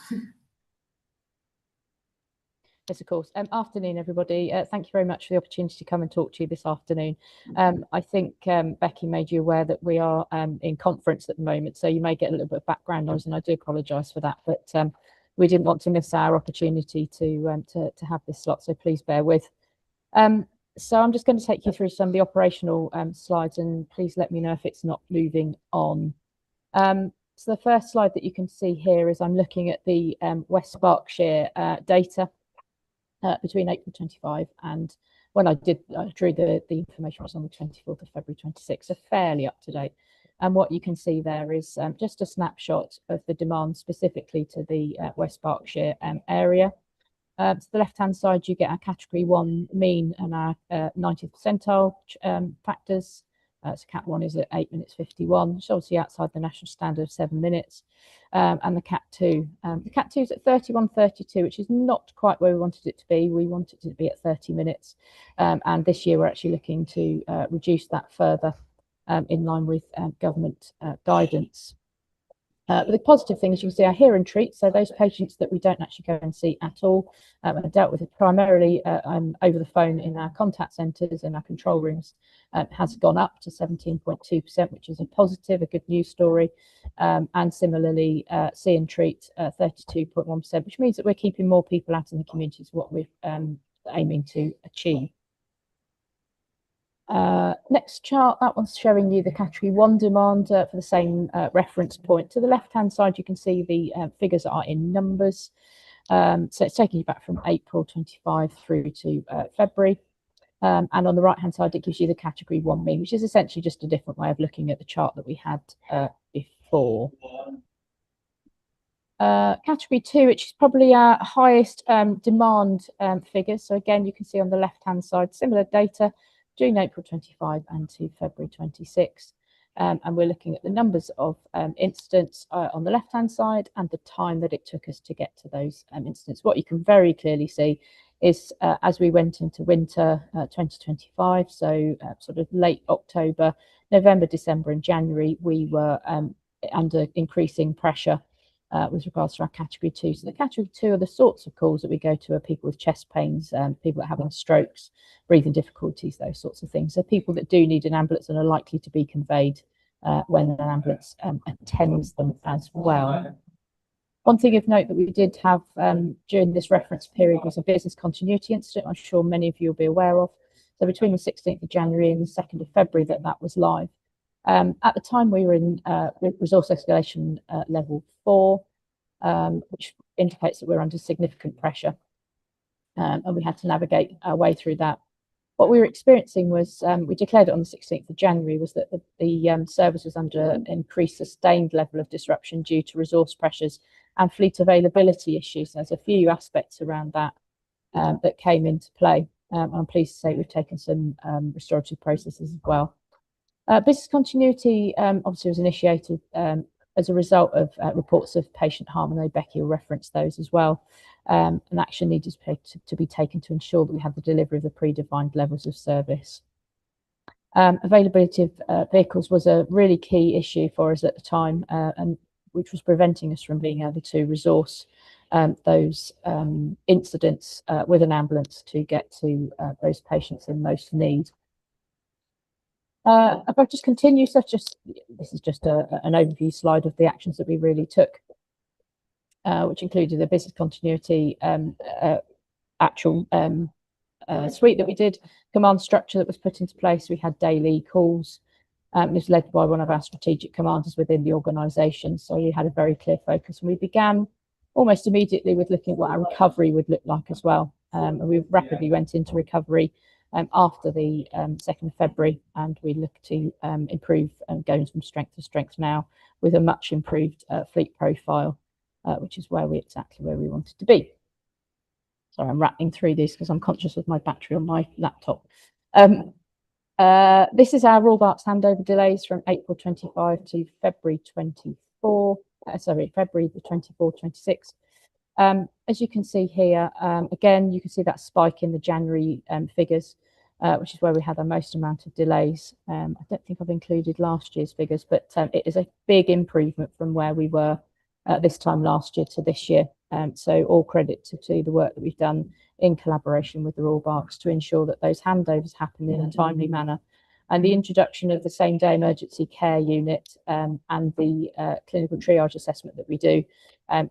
Yes, of course. Afternoon, everybody. Thank you very much for the opportunity to come and talk to you this afternoon. I think Becky made you aware that we are in conference at the moment, so you may get a little bit of background noise, and I do apologise for that. But we didn't want to miss our opportunity to have this slot, so please bear with. So I'm just going to take you through some of the operational slides, and please let me know if it's not moving on. So the first slide that you can see here is I'm looking at the West Berkshire data. Between April 25 and when I drew the information was on the 24th of February 26, so fairly up to date. And what you can see there is just a snapshot of the demand specifically to the West Berkshire area. To the left-hand side, you get our category 1 mean and our 90th percentile factors. So Cat 1 is at 8 minutes 51, which is obviously outside the national standard of 7 minutes. And the Cat 2. The Cat 2 is at 31.32, which is not quite where we wanted it to be. We wanted it to be at 30 minutes. And this year we're actually looking to reduce that further in line with government guidance. But the positive thing is you can see our hear and treat, so those patients that we don't actually go and see at all are dealt with it primarily over the phone in our contact centres and our control rooms, has gone up to 17.2%, which is a positive, a good news story. And similarly, see and treat 32.1%, which means that we're keeping more people out in the community, is what we're aiming to achieve. Next chart, that one's showing you the category 1 demand for the same reference point. To the left-hand side, you can see the figures are in numbers. So it's taking you back from April 25 through to February. And on the right-hand side, it gives you the category 1 mean, which is essentially just a different way of looking at the chart that we had before. Category 2, which is probably our highest demand figures. So again, you can see on the left-hand side, similar data, June, April 25 and to February 26. And we're looking at the numbers of incidents on the left-hand side and the time that it took us to get to those incidents. What you can very clearly see is as we went into winter 2025, so sort of late October, November, December and January, we were under increasing pressure with regards to our category 2. So the category 2 are the sorts of calls that we go to are people with chest pains, people that are having strokes, breathing difficulties, those sorts of things. So people that do need an ambulance and are likely to be conveyed when an ambulance attends them as well. One thing of note that we did have during this reference period was a business continuity incident. I'm sure many of you will be aware of. So between the 16th of January and the 2nd of February that was live. At the time we were in resource escalation level 4, which indicates that we're under significant pressure and we had to navigate our way through that. What we were experiencing was, we declared it on the 16th of January, was that the service was under an increased sustained level of disruption due to resource pressures and fleet availability issues. There's a few aspects around that that came into play. I'm pleased to say we've taken some restorative processes as well. Business continuity obviously was initiated as a result of reports of patient harm, and I know Becky will reference those as well. And action needed to be taken to ensure that we had the delivery of the predefined levels of service. Availability of vehicles was a really key issue for us at the time, and which was preventing us from being able to resource those incidents with an ambulance to get to those patients in most need. If I just continue, this is just an overview slide of the actions that we really took, which included the business continuity actual suite that we did, command structure that was put into place. We had daily calls. It was led by one of our strategic commanders within the organisation, so we had a very clear focus. And we began almost immediately with looking at what our recovery would look like as well. And we rapidly went into recovery after the 2nd of February, and we look to improve and going from strength to strength now with a much improved fleet profile, which is exactly where we wanted to be. Sorry, I'm rattling through these because I'm conscious of my battery on my laptop. This is our Royal Berks handover delays from April 25 to February 24. February the 24th, 26th. As you can see here, again, you can see that spike in the January figures, which is where we had the most amount of delays. I don't think I've included last year's figures, but it is a big improvement from where we were this time last year to this year. So all credit to the work that we've done in collaboration with the Royal Berks to ensure that those handovers happen in a timely manner. And the introduction of the same-day emergency care unit and the clinical triage assessment that we do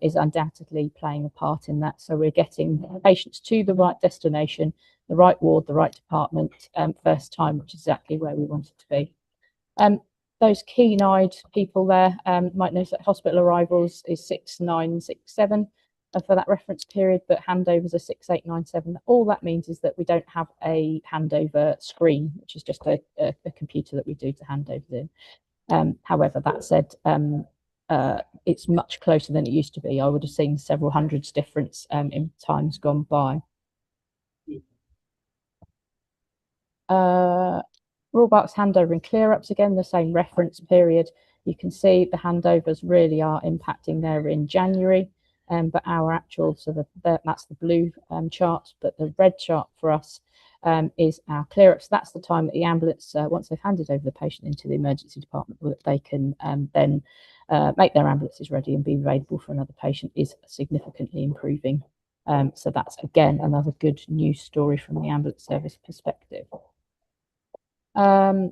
is undoubtedly playing a part in that. So we're getting patients to the right destination, the right ward, the right department first time, which is exactly where we want it to be. Those keen-eyed people there might notice that hospital arrivals is 6967 for that reference period, but handovers are 6897. All that means is that we don't have a handover screen, which is just a computer that we do to handovers in. However, that said, it's much closer than it used to be. I would have seen several hundreds difference in times gone by. Royal Berks handover and clear-ups, again, the same reference period. You can see the handovers really are impacting there in January, but our actual, so that's the blue chart, but the red chart for us is our clear-ups. That's the time that the ambulance, once they've handed over the patient into the emergency department, that they can then make their ambulances ready and be available for another patient, is significantly improving. So that's, again, another good news story from the ambulance service perspective. I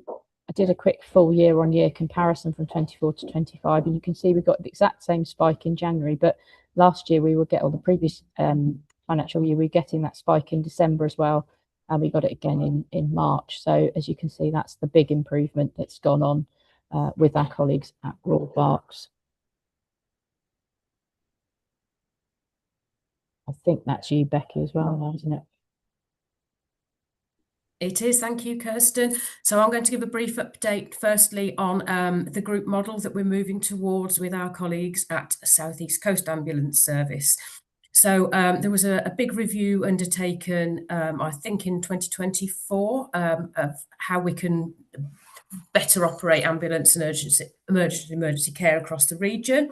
did a quick full year-on-year comparison from 24 to 25, and you can see we've got the exact same spike in January, but last year we would get, or the previous financial year, we were getting that spike in December as well, and we got it again in March. So as you can see, that's the big improvement that's gone on with our colleagues at Royal Berks. I think that's you, Becky, as well, isn't it? It is, thank you, Kirsten. So I'm going to give a brief update firstly on the group model that we're moving towards with our colleagues at South East Coast Ambulance Service. So there was a big review undertaken, I think in 2024, of how we can better operate ambulance and emergency care across the region.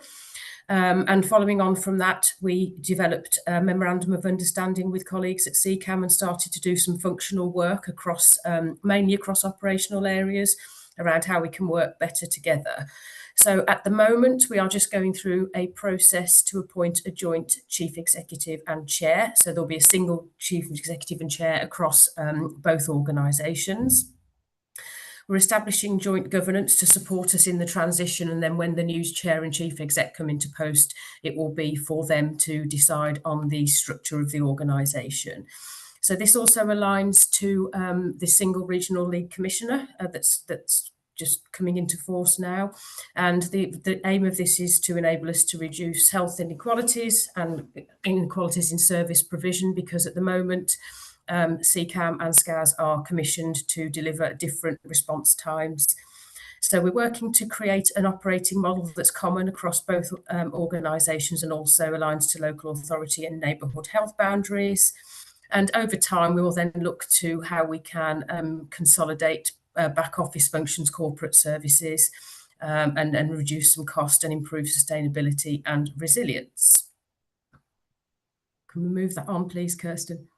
And following on from that, we developed a memorandum of understanding with colleagues at CCAM and started to do some functional work across, mainly across operational areas around how we can work better together. So at the moment, we are just going through a process to appoint a joint chief executive and chair. So there'll be a single chief executive and chair across both organisations. We're establishing joint governance to support us in the transition, and then when the new chair and chief exec come into post, it will be for them to decide on the structure of the organisation. So this also aligns to the single regional lead commissioner that's just coming into force now, and the aim of this is to enable us to reduce health inequalities and inequalities in service provision, because at the moment CCAM and SCAS are commissioned to deliver different response times. So we're working to create an operating model that's common across both organisations and also aligns to local authority and neighbourhood health boundaries. And over time, we will then look to how we can consolidate back office functions, corporate services, and reduce some cost and improve sustainability and resilience. Can we move that on, please, Kirsten?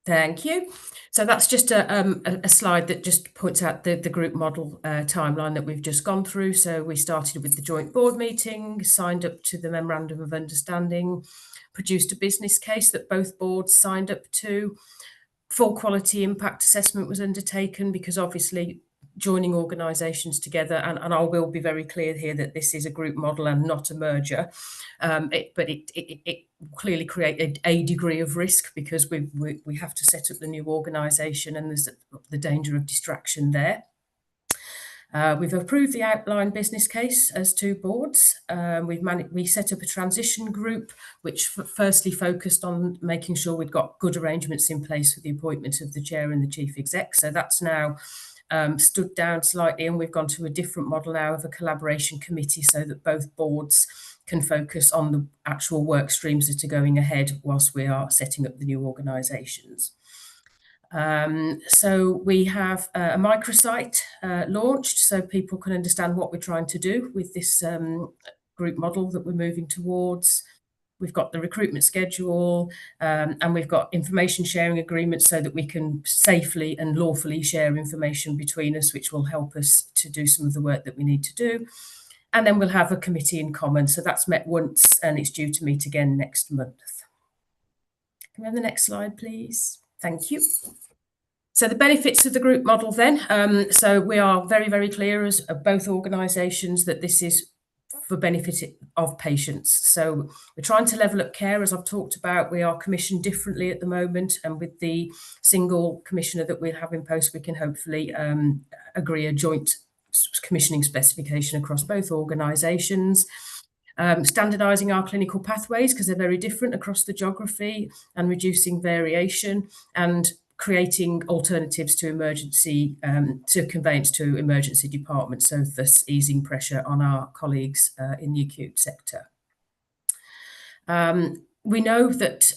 Thank you. So that's just a slide that just puts out the group model timeline that we've just gone through. So we started with the joint board meeting, signed up to the memorandum of understanding, produced a business case that both boards signed up to. Full quality impact assessment was undertaken, because obviously joining organisations together, and I will be very clear here that this is a group model and not a merger, but it clearly created a degree of risk, because we have to set up the new organisation and there's the danger of distraction there. We've approved the outline business case as two boards. We set up a transition group, which firstly focused on making sure we'd got good arrangements in place for the appointment of the chair and the chief exec. So that's now stood down slightly, and we've gone to a different model now of a collaboration committee, so that both boards can focus on the actual work streams that are going ahead whilst we are setting up the new organisations. So we have a microsite launched, so people can understand what we're trying to do with this group model that we're moving towards. We've got the recruitment schedule, and we've got information sharing agreements so that we can safely and lawfully share information between us, which will help us to do some of the work that we need to do. And then we'll have a committee in common. So that's met once and it's due to meet again next month. Can we have the next slide, please? Thank you. So the benefits of the group model then. So we are very, very clear as both organisations that this is for benefit of patients. So we're trying to level up care, as I've talked about. We are commissioned differently at the moment, and with the single commissioner that we'll have in post, we can hopefully agree a joint commissioning specification across both organisations. Standardising our clinical pathways, because they're very different across the geography, and reducing variation, and creating alternatives to emergency, to conveyance to emergency departments, so thus easing pressure on our colleagues in the acute sector. We know that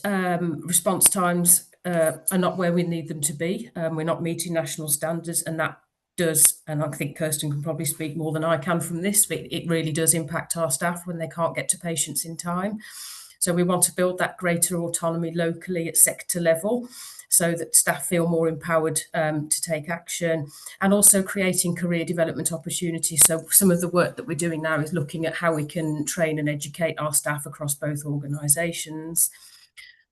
response times are not where we need them to be. We're not meeting national standards, and that does, and I think Kirsten can probably speak more than I can from this, but it really does impact our staff when they can't get to patients in time. So we want to build that greater autonomy locally at sector level, so that staff feel more empowered to take action, and also creating career development opportunities. So some of the work that we're doing now is looking at how we can train and educate our staff across both organisations.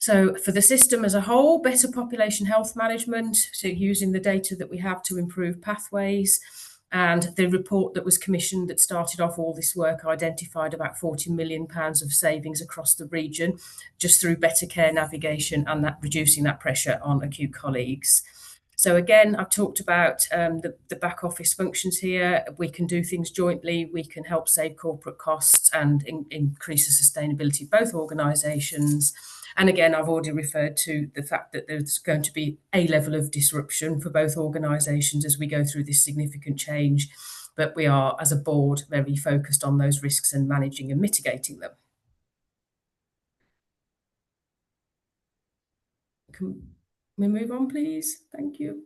So for the system as a whole, better population health management, so using the data that we have to improve pathways. And the report that was commissioned that started off all this work identified about £40 million of savings across the region, just through better care navigation and that reducing that pressure on acute colleagues. So again, I've talked about the back office functions here. We can do things jointly. We can help save corporate costs and increase the sustainability of both organisations. And again, I've already referred to the fact that there's going to be a level of disruption for both organisations as we go through this significant change. But we are, as a board, very focused on those risks and managing and mitigating them. Can we move on, please? Thank you.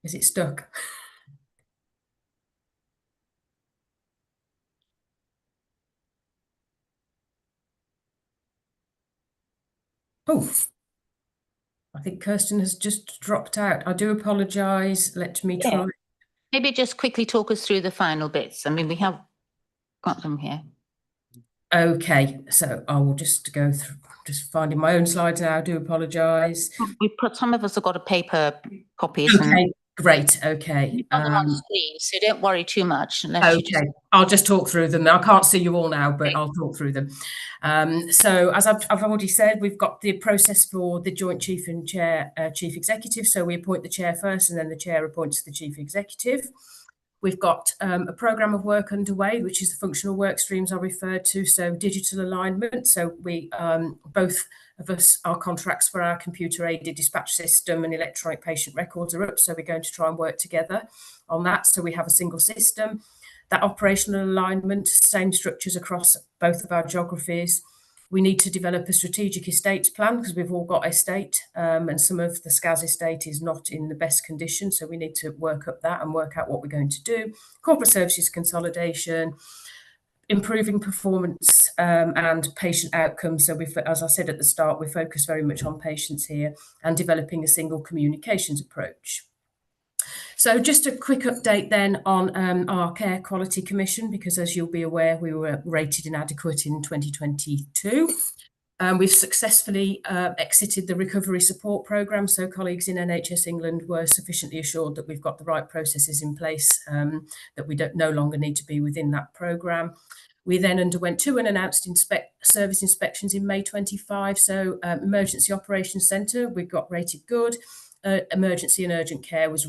Is it stuck? Oh, I think Kirsten has just dropped out. I do apologise. Let me try. Maybe just quickly talk us through the final bits. I mean, we have got them here. Okay, so I will just go through, just finding my own slides now. I do apologise. We've put, some of us have got a paper copies. Okay, great. Okay. You've got them on screen, so don't worry too much. Unless you just... I'll just talk through them. I can't see you all now, but I'll talk through them. So as I've already said, we've got the process for the joint chief and chair, chief executive. So we appoint the chair first, and then the chair appoints the chief executive. We've got a programme of work underway, which is the functional work streams I referred to, so digital alignment. So we, both of us, our contracts for our computer-aided dispatch system and electronic patient records are up, so we're going to try and work together on that, so we have a single system. That operational alignment, same structures across both of our geographies. We need to develop a strategic estates plan because we've all got estate and some of the SCAS estate is not in the best condition. So we need to work up that and work out what we're going to do. Corporate services consolidation, improving performance and patient outcomes. So we've, as I said at the start, we focus very much on patients here and developing a single communications approach. So just a quick update then on our Care Quality Commission, because as you'll be aware, we were rated inadequate in 2022. We've successfully exited the recovery support programme, so colleagues in NHS England were sufficiently assured that we've got the right processes in place, that we no longer need to be within that programme. We then underwent 2 unannounced service inspections in May 25. So Emergency Operations Centre, we got rated good. Emergency and urgent care was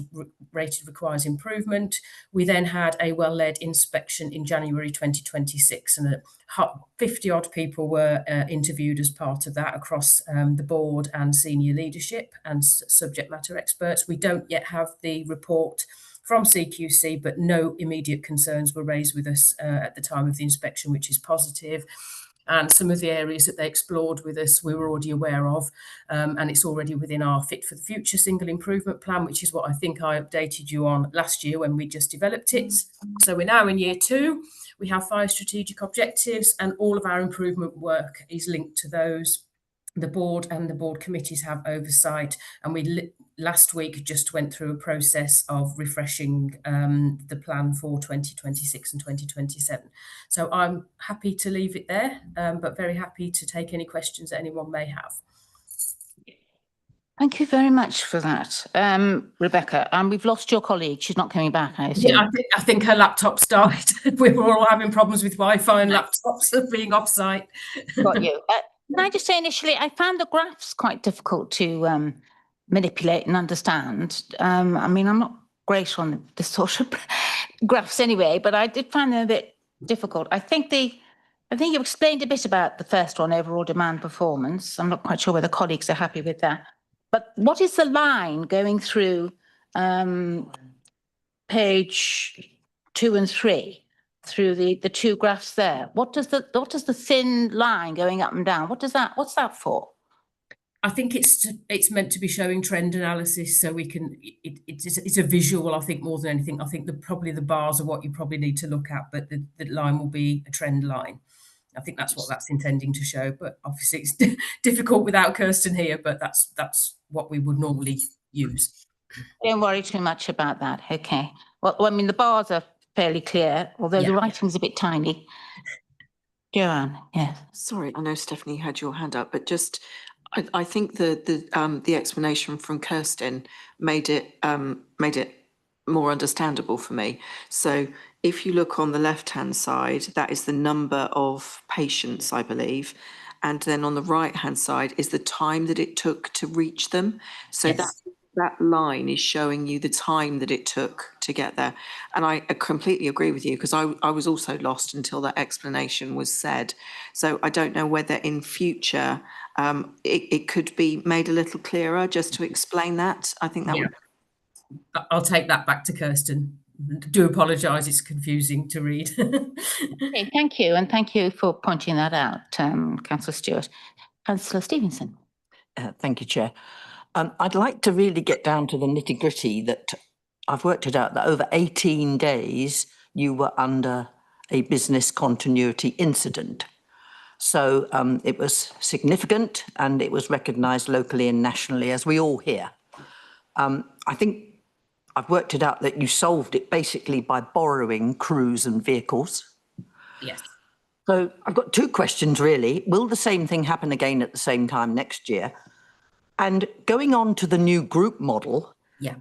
rated requires improvement. We then had a well-led inspection in January 2026, and 50 odd people were interviewed as part of that across the board and senior leadership and subject matter experts. We don't yet have the report from CQC, but no immediate concerns were raised with us at the time of the inspection, which is positive. And some of the areas that they explored with us, we were already aware of, and it's already within our Fit for the Future single improvement plan, which is what I think I updated you on last year when we just developed it. So we're now in year 2. We have 5 strategic objectives, and all of our improvement work is linked to those. The board and the board committees have oversight, and we last week just went through a process of refreshing the plan for 2026 and 2027. So I'm happy to leave it there, but very happy to take any questions that anyone may have. Thank you very much for that, Rebecca. We've lost your colleague. She's not coming back, I assume. Yeah, I think her laptop started. We were all having problems with Wi-Fi and laptops being off-site. Got you. Can I just say initially, I found the graphs quite difficult to manipulate and understand. I mean, I'm not great on this sort of graphs anyway, but I did find them a bit difficult. I think you explained a bit about the first one, overall demand performance. I'm not quite sure whether colleagues are happy with that. But what is the line going through page 2 and 3? Through the 2 graphs there, what does the thin line going up and down? What's that for? I think it's meant to be showing trend analysis, so we can. It's a visual. I think more than anything. I think probably the bars are what you probably need to look at, but the line will be a trend line. I think that's what that's intending to show. But obviously, it's difficult without Kirsten here. But that's what we would normally use. Don't worry too much about that. Okay. Well, I mean the bars are fairly clear, although the writing's a bit tiny. Joanne, yes. Sorry, I know Stephanie had your hand up, but just I think the explanation from Kirsten made it more understandable for me. So if you look on the left-hand side, that is the number of patients, I believe. And then on the right-hand side is the time that it took to reach them. So Yes. that line is showing you the time that it took to get there. And I completely agree with you, because I was also lost until that explanation was said. So I don't know whether in future it could be made a little clearer just to explain that. I think that Yeah. would. I'll take that back to Kirsten. Do apologise, it's confusing to read. Okay, thank you, and thank you for pointing that out, Councillor Stewart. Councillor Stevenson. Thank you, Chair. I'd like to really get down to the nitty gritty. That I've worked it out that over 18 days you were under a business continuity incident. So it was significant and it was recognised locally and nationally, as we all hear. I think I've worked it out that you solved it basically by borrowing crews and vehicles. Yes. So I've got two questions really. Will the same thing happen again at the same time next year? And going on to the new group model, Yeah.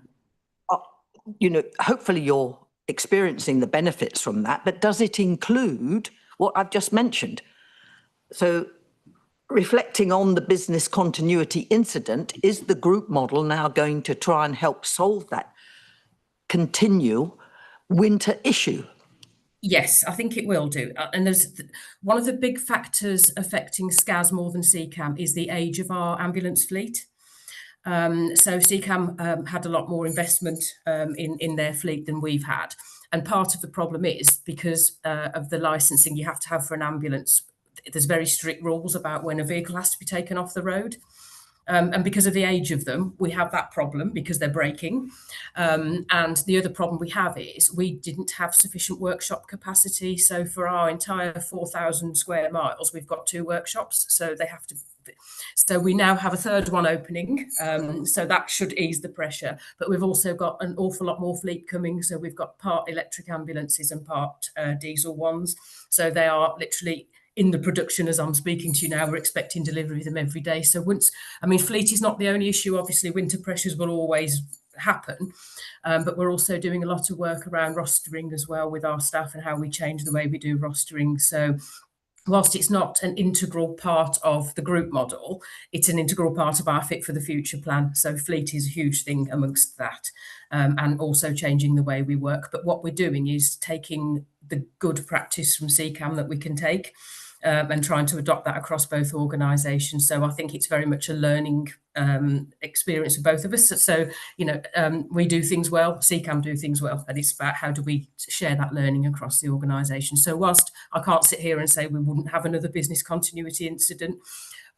you know, hopefully you're experiencing the benefits from that, but does it include what I've just mentioned? So reflecting on the business continuity incident, is the group model now going to try and help solve that continue winter issue? Yes, I think it will do. And there's one of the big factors affecting SCAS more than CCAM is the age of our ambulance fleet. So CCAM had a lot more investment in their fleet than we've had. And part of the problem is because of the licensing you have to have for an ambulance. There's very strict rules about when a vehicle has to be taken off the road. And because of the age of them, we have that problem because they're breaking. And the other problem we have is we didn't have sufficient workshop capacity. So for our entire 4,000 square miles, we've got 2 workshops. So they have to. So we now have a third one opening. So that should ease the pressure. But we've also got an awful lot more fleet coming. So we've got part electric ambulances and part diesel ones. So they are literally in the production as I'm speaking to you now. We're expecting delivery of them every day. So fleet is not the only issue. Obviously, winter pressures will always happen, but we're also doing a lot of work around rostering as well with our staff and how we change the way we do rostering. So whilst it's not an integral part of the group model, it's an integral part of our Fit for the Future plan. So fleet is a huge thing amongst that, and also changing the way we work. But what we're doing is taking the good practice from CCAM that we can take, and trying to adopt that across both organisations. So I think it's very much a learning experience for both of us. So, we do things well, CCAM do things well, and it's about how do we share that learning across the organisation. So whilst I can't sit here and say we wouldn't have another business continuity incident,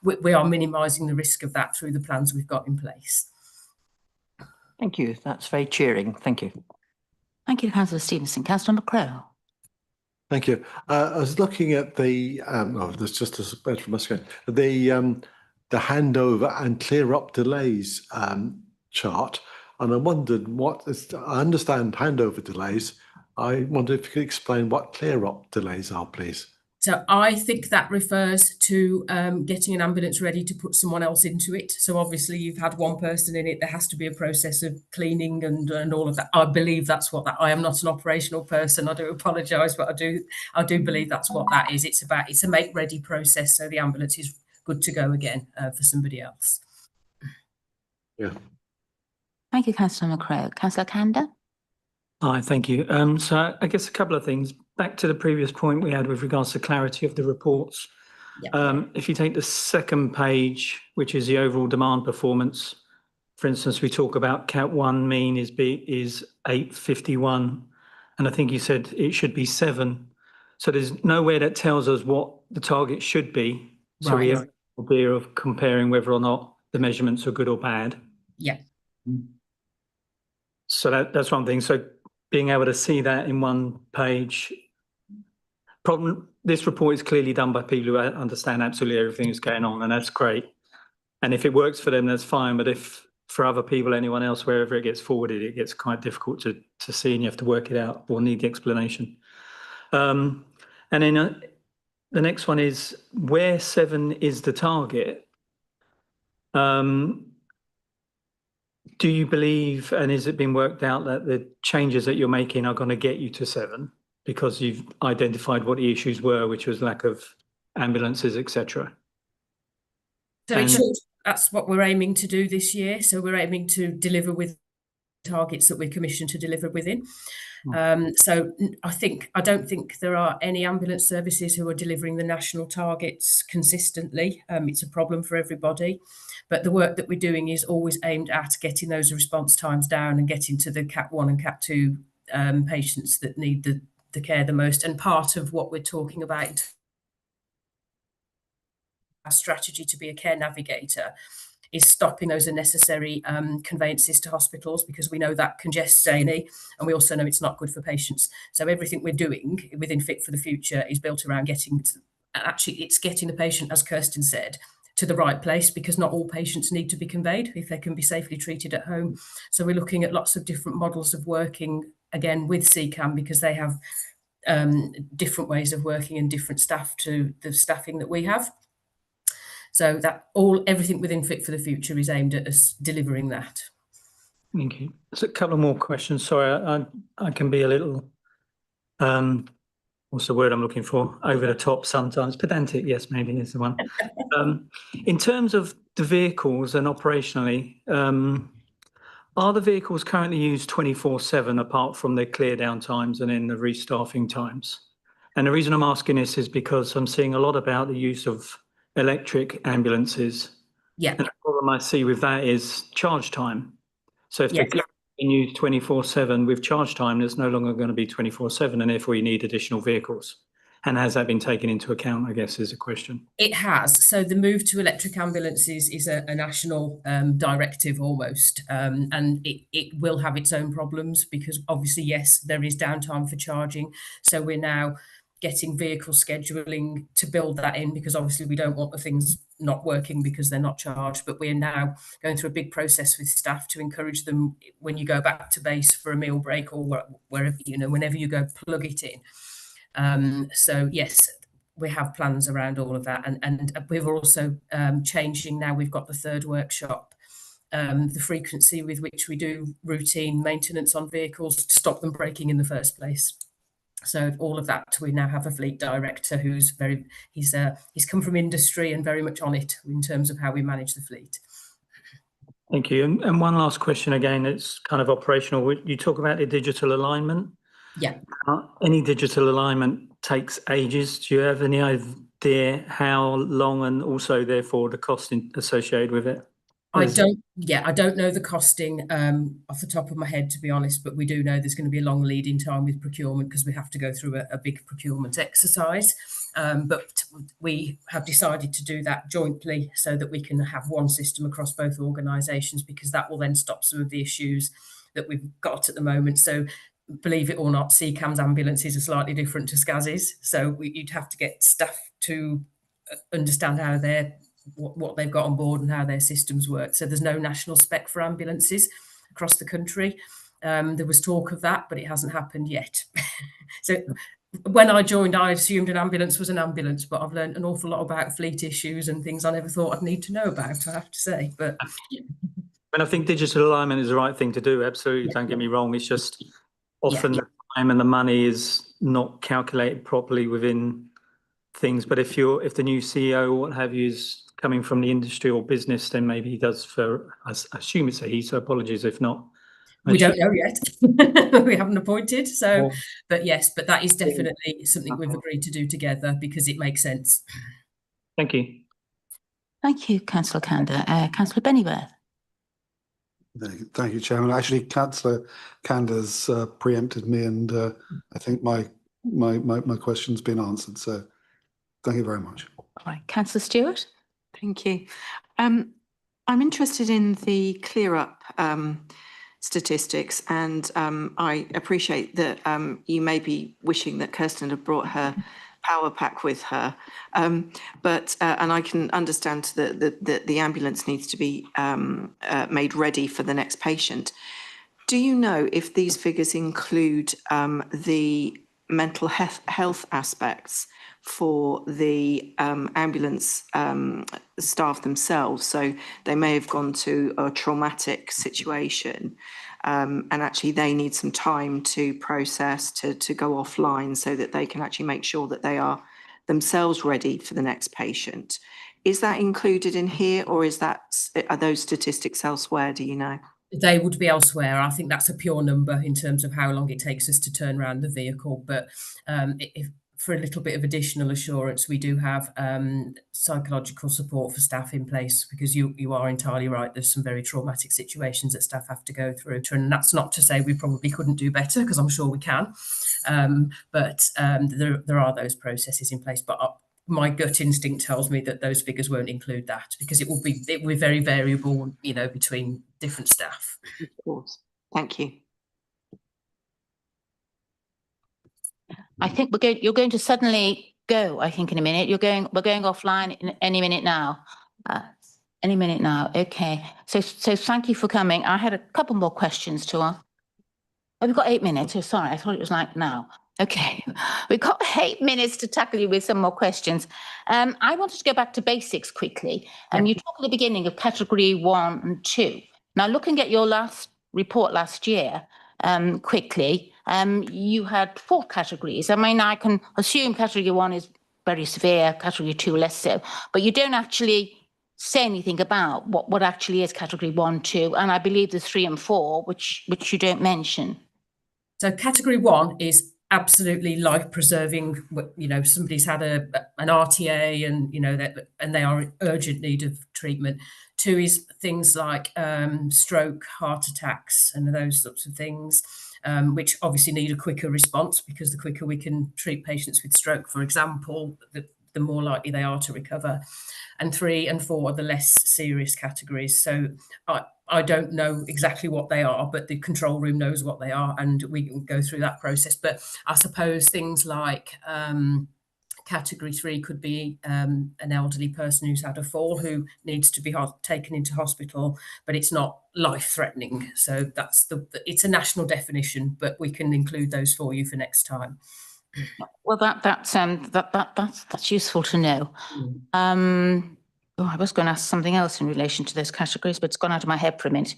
we are minimising the risk of that through the plans we've got in place. Thank you. That's very cheering. Thank you. Thank you, Councillor Stevenson. Councillor McCrow. Thank you. I was looking at the, there's just a bit from my screen, the handover and clear up delays chart. And I wondered I understand handover delays. I wonder if you could explain what clear up delays are, please. So I think that refers to getting an ambulance ready to put someone else into it. So obviously you've had one person in it. There has to be a process of cleaning and all of that. I believe that's what that. I am not an operational person. I do apologise, but I do believe that's what that is. It's a make ready process, so the ambulance is good to go again for somebody else. Yeah. Thank you, Councillor McCrow. Councillor Kanda. Hi, thank you. So I guess a couple of things. Back to the previous point we had with regards to clarity of the reports. Yeah. If you take the second page, which is the overall demand performance, for instance, we talk about Cat 1 mean is 851, and I think you said it should be 7. So there's nowhere that tells us what the target should be. So we have an idea of comparing whether or not the measurements are good or bad. Yeah. So that's one thing. So being able to see that in one page. This report is clearly done by people who understand absolutely everything that's going on, and that's great. And if it works for them, that's fine. But if for other people, anyone else, wherever it gets forwarded, it gets quite difficult to see, and you have to work it out or need the explanation. And then the next one is where 7 is the target. Do you believe, and has it been worked out that the changes that you're making are going to get you to 7? because you've identified what the issues were, which was lack of ambulances, etc. So it should, that's what we're aiming to do this year. So we're aiming to deliver with targets that we're commissioned to deliver within. So I don't think there are any ambulance services who are delivering the national targets consistently. It's a problem for everybody, but the work that we're doing is always aimed at getting those response times down and getting to the Cat 1 and Cat 2 patients that need the care the most. And part of what we're talking about, our strategy to be a care navigator, is stopping those unnecessary conveyances to hospitals, because we know that congests A&E, and we also know it's not good for patients. So everything we're doing within Fit for the Future is built around getting the patient, as Kirsten said, to the right place, because not all patients need to be conveyed if they can be safely treated at home. So we're looking at lots of different models of working, again, with CCAM, because they have different ways of working and different staff to the staffing that we have. So that everything within Fit for the Future is aimed at us delivering that. Thank you. So a couple of more questions. Sorry, I can be a little, what's the word I'm looking for? Over the top sometimes. Pedantic, yes, maybe is the one. In terms of the vehicles and operationally, are the vehicles currently used 24/7 apart from their clear down times and in the restaffing times? And the reason I'm asking this is because I'm seeing a lot about the use of electric ambulances. Yeah. And the problem I see with that is charge time. So if Yes. they're being used 24/7 with charge time, there's no longer going to be 24/7, and therefore you need additional vehicles. And has that been taken into account, I guess, is a question. It has. So the move to electric ambulances is a national directive almost, and it will have its own problems, because obviously, yes, there is downtime for charging. So we're now getting vehicle scheduling to build that in, because obviously we don't want the things not working because they're not charged. But we're now going through a big process with staff to encourage them, when you go back to base for a meal break or wherever, whenever you go, plug it in. So yes, we have plans around all of that, and we're also changing now. We've got the third workshop, the frequency with which we do routine maintenance on vehicles to stop them breaking in the first place. So all of that, we now have a fleet director who's he's come from industry and very much on it in terms of how we manage the fleet. Thank you. And one last question again, it's kind of operational. You talk about the digital alignment. Yeah. Any digital alignment takes ages. Do you have any idea how long, and also therefore the cost associated with it? I don't know the costing off the top of my head, to be honest, but we do know there's going to be a long lead-in time with procurement, because we have to go through a big procurement exercise. But we have decided to do that jointly so that we can have one system across both organisations, because that will then stop some of the issues that we've got at the moment. So believe it or not, CCAM's ambulances are slightly different to SCAS's. So you'd have to get staff to understand how what they've got on board and how their systems work. So there's no national spec for ambulances across the country. There was talk of that, but it hasn't happened yet. So when I joined, I assumed an ambulance was an ambulance, but I've learned an awful lot about fleet issues and things I never thought I'd need to know about, I have to say. But and I think digital alignment is the right thing to do. Absolutely. Don't get me wrong. It's just often the time and the money is not calculated properly within things. But if the new CEO or what have you is coming from the industry or business, then maybe he does I assume it's a he, so apologies if not. We don't know yet. We haven't appointed. So, but yes, but that is definitely something we've agreed to do together, because it makes sense. Thank you. Thank you, Councillor Kander. Councillor Bennyworth. Thank you, Chairman. Actually, Councillor Kander's preempted me, and I think my question's been answered. So, thank you very much. All right, Councillor Stewart. Thank you. I'm interested in the clear up statistics, and I appreciate that you may be wishing that Kirsten had brought her power pack with her, but and I can understand that the ambulance needs to be made ready for the next patient. Do you know if these figures include the mental health aspects for the ambulance staff themselves. So they may have gone to a traumatic situation, and actually they need some time to process, to go offline, so that they can actually make sure that they are themselves ready for the next patient. Is that included in here, or are those statistics elsewhere? Do you know? They would be elsewhere. I think that's a pure number in terms of how long it takes us to turn around the vehicle. But if, for a little bit of additional assurance, we do have psychological support for staff in place, because you are entirely right. There's some very traumatic situations that staff have to go through. And that's not to say we probably couldn't do better, because I'm sure we can. But there are those processes in place. But my gut instinct tells me that those figures won't include that, because it will be very variable, between different staff. Of course. Thank you. I think you're going to suddenly go, I think, in a minute. We're going offline in any minute now. Any minute now. Okay. So thank you for coming. I had a couple more questions to ask. Oh, we've got 8 minutes. Oh, sorry. I thought it was like now. Okay. We've got 8 minutes to tackle you with some more questions. I wanted to go back to basics quickly. You talked at the beginning of category 1 and 2. Now, looking at your last report last year, quickly, you had 4 categories. I mean, I can assume category 1 is very severe, category 2 less so, but you don't actually say anything about what actually is category 1, 2, and I believe there's 3 and 4, which you don't mention. So category 1 is absolutely life-preserving. Somebody's had an RTA, and they are in urgent need of treatment. 2 is things like stroke, heart attacks, and those sorts of things, which obviously need a quicker response, because the quicker we can treat patients with stroke, for example, the more likely they are to recover. And 3 and 4 are the less serious categories. So I don't know exactly what they are, but the control room knows what they are, and we can go through that process. But I suppose things like category 3 could be an elderly person who's had a fall, who needs to be taken into hospital, but it's not life-threatening. So it's a national definition, but we can include those for you for next time. Well, that's useful to know. I was going to ask something else in relation to those categories, but it's gone out of my head for a minute.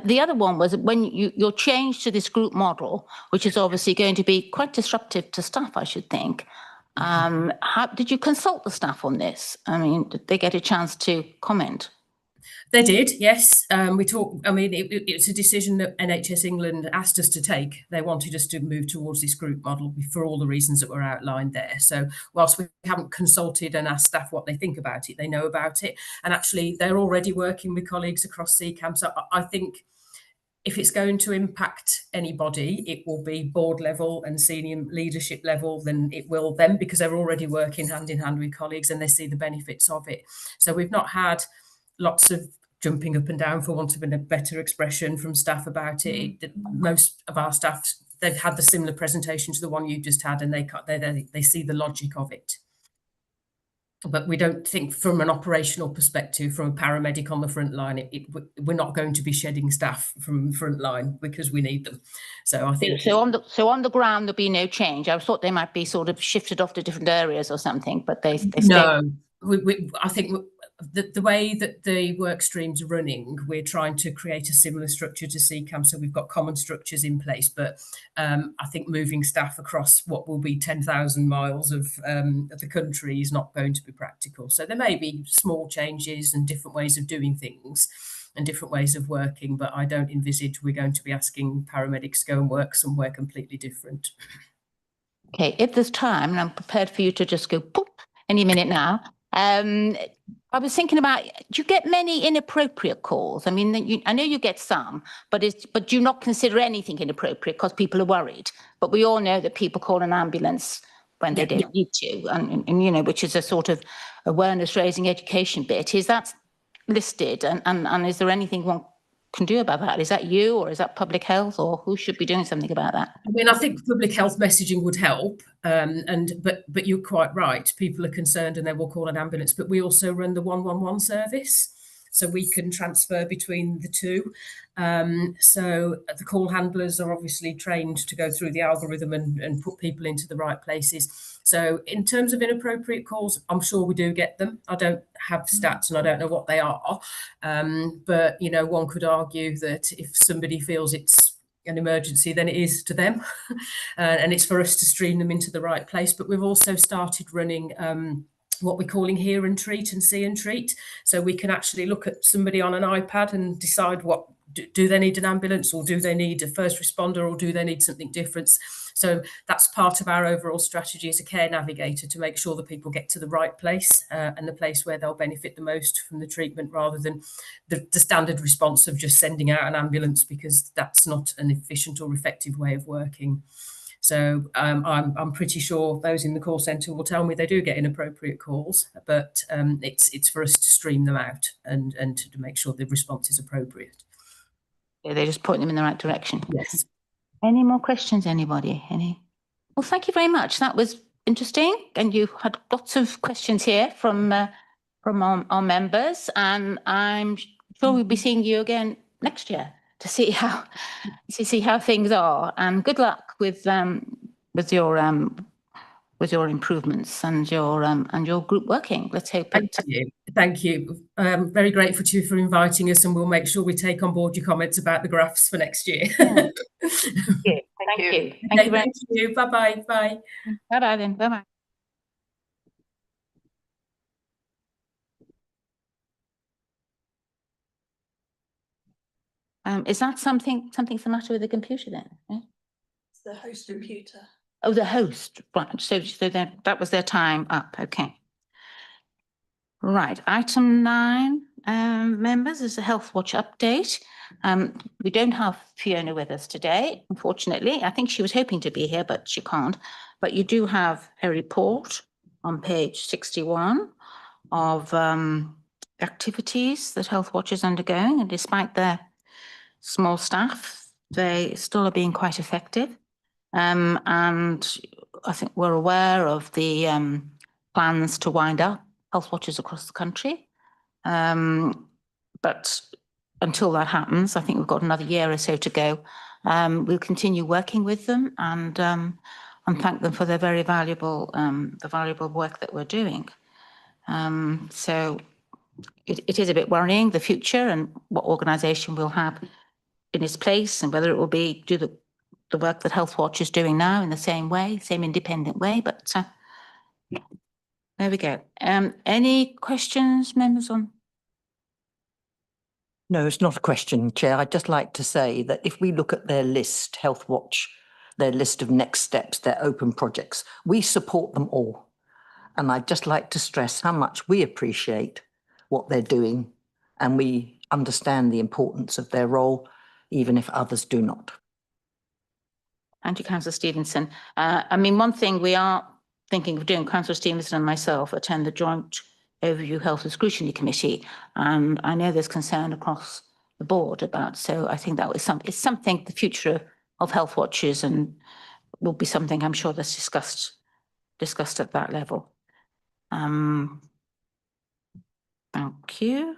The other one was when you're changed to this group model, which is obviously going to be quite disruptive to staff, I should think. How did you consult the staff on this? I mean, did they get a chance to comment? They did, yes. We talked. I mean, it's a decision that NHS England asked us to take. They wanted us to move towards this group model for all the reasons that were outlined there. So whilst we haven't consulted and asked staff what they think about it, they know about it. And actually, they're already working with colleagues across CCAM. So I think if it's going to impact anybody, it will be board level and senior leadership level, then it will them, because they're already working hand in hand with colleagues and they see the benefits of it. So we've not had lots of jumping up and down, for want of a better expression, from staff about it. Most of our staff, they've had the similar presentation to the one you just had, and they see the logic of it. But we don't think, from an operational perspective, from a paramedic on the front line, we're not going to be shedding staff from front line, because we need them. So I think so on the ground there'll be no change. I thought they might be sort of shifted off to different areas or something, but they no. I think the way that the work stream's running, we're trying to create a similar structure to CCAM. So we've got common structures in place, but I think moving staff across what will be 10,000 miles of the country is not going to be practical. So there may be small changes and different ways of doing things and different ways of working, but I don't envisage we're going to be asking paramedics to go and work somewhere completely different. Okay, if there's time, and I'm prepared for you to just go poof any minute now. I was thinking about, do you get many inappropriate calls? I mean, I know you get some, but do you not consider anything inappropriate because people are worried? But we all know that people call an ambulance when they don't need to, and which is a sort of awareness raising education bit. Is that listed, and is there anything one can do about that? Is that you, or is that public health, or who should be doing something about that? I mean, I think public health messaging would help, but you're quite right. People are concerned and they will call an ambulance. But we also run the 111 service, so we can transfer between the two. So the call handlers are obviously trained to go through the algorithm and put people into the right places. So in terms of inappropriate calls, I'm sure we do get them. I don't have stats and I don't know what they are. But, you know, one could argue that if somebody feels it's an emergency, then it is to them. And it's for us to stream them into the right place. But we've also started running what we're calling hear and treat and see and treat. So we can actually look at somebody on an iPad and decide what, do they need an ambulance, or do they need a first responder, or do they need something different? So that's part of our overall strategy as a care navigator, to make sure that people get to the right place and the place where they'll benefit the most from the treatment, rather than the standard response of just sending out an ambulance, because that's not an efficient or effective way of working. So I'm pretty sure those in the call centre will tell me they do get inappropriate calls, but it's for us to stream them out and to make sure the response is appropriate. Yeah, they just point them in the right direction. Yes. Any more questions, anybody? Any? Well, thank you very much. That was interesting. And you had lots of questions here from our members, and I'm sure we'll be seeing you again next year to see how things are. And good luck with your improvements and your group working. Let's hope. Thank you. Very grateful to you for inviting us, and we'll make sure we take on board your comments about the graphs for next year. Yeah. Thank you. Thank you. Thank you very much. Thank you. Bye-bye. Bye. Bye-bye then. Bye-bye. Is that something's the matter with the computer then? Yeah? It's the host computer. Oh, the host, right. So that was their time up. Okay. Right. Item 9, members, is a Health Watch update. We don't have Fiona with us today, unfortunately. I think she was hoping to be here, but she can't. But you do have a report on page 61 of activities that Health Watch is undergoing, and despite their small staff, they still are being quite effective. And I think we're aware of the plans to wind up Health Watchers across the country. But until that happens, I think we've got another year or so to go. We'll continue working with them and thank them for their very valuable work that we're doing. So it is a bit worrying, the future and what organisation we'll have in its place, and whether it will be do the work that Health Watch is doing now in the same way, same independent way. But there we go. Any questions, members on? No, it's not a question, Chair. I'd just like to say that if we look at their list, Health Watch, their list of next steps, their open projects, we support them all. And I'd just like to stress how much we appreciate what they're doing, and we understand the importance of their role, even if others do not. Thank you, Councillor Stevenson. I mean, one thing we are thinking of doing, Councillor Stevenson and myself attend the joint Overview Health and Scrutiny Committee, and I know there's concern across the board about, so I think that was it's something, the future of Health Watches, and will be something I'm sure that's discussed at that level. Thank you.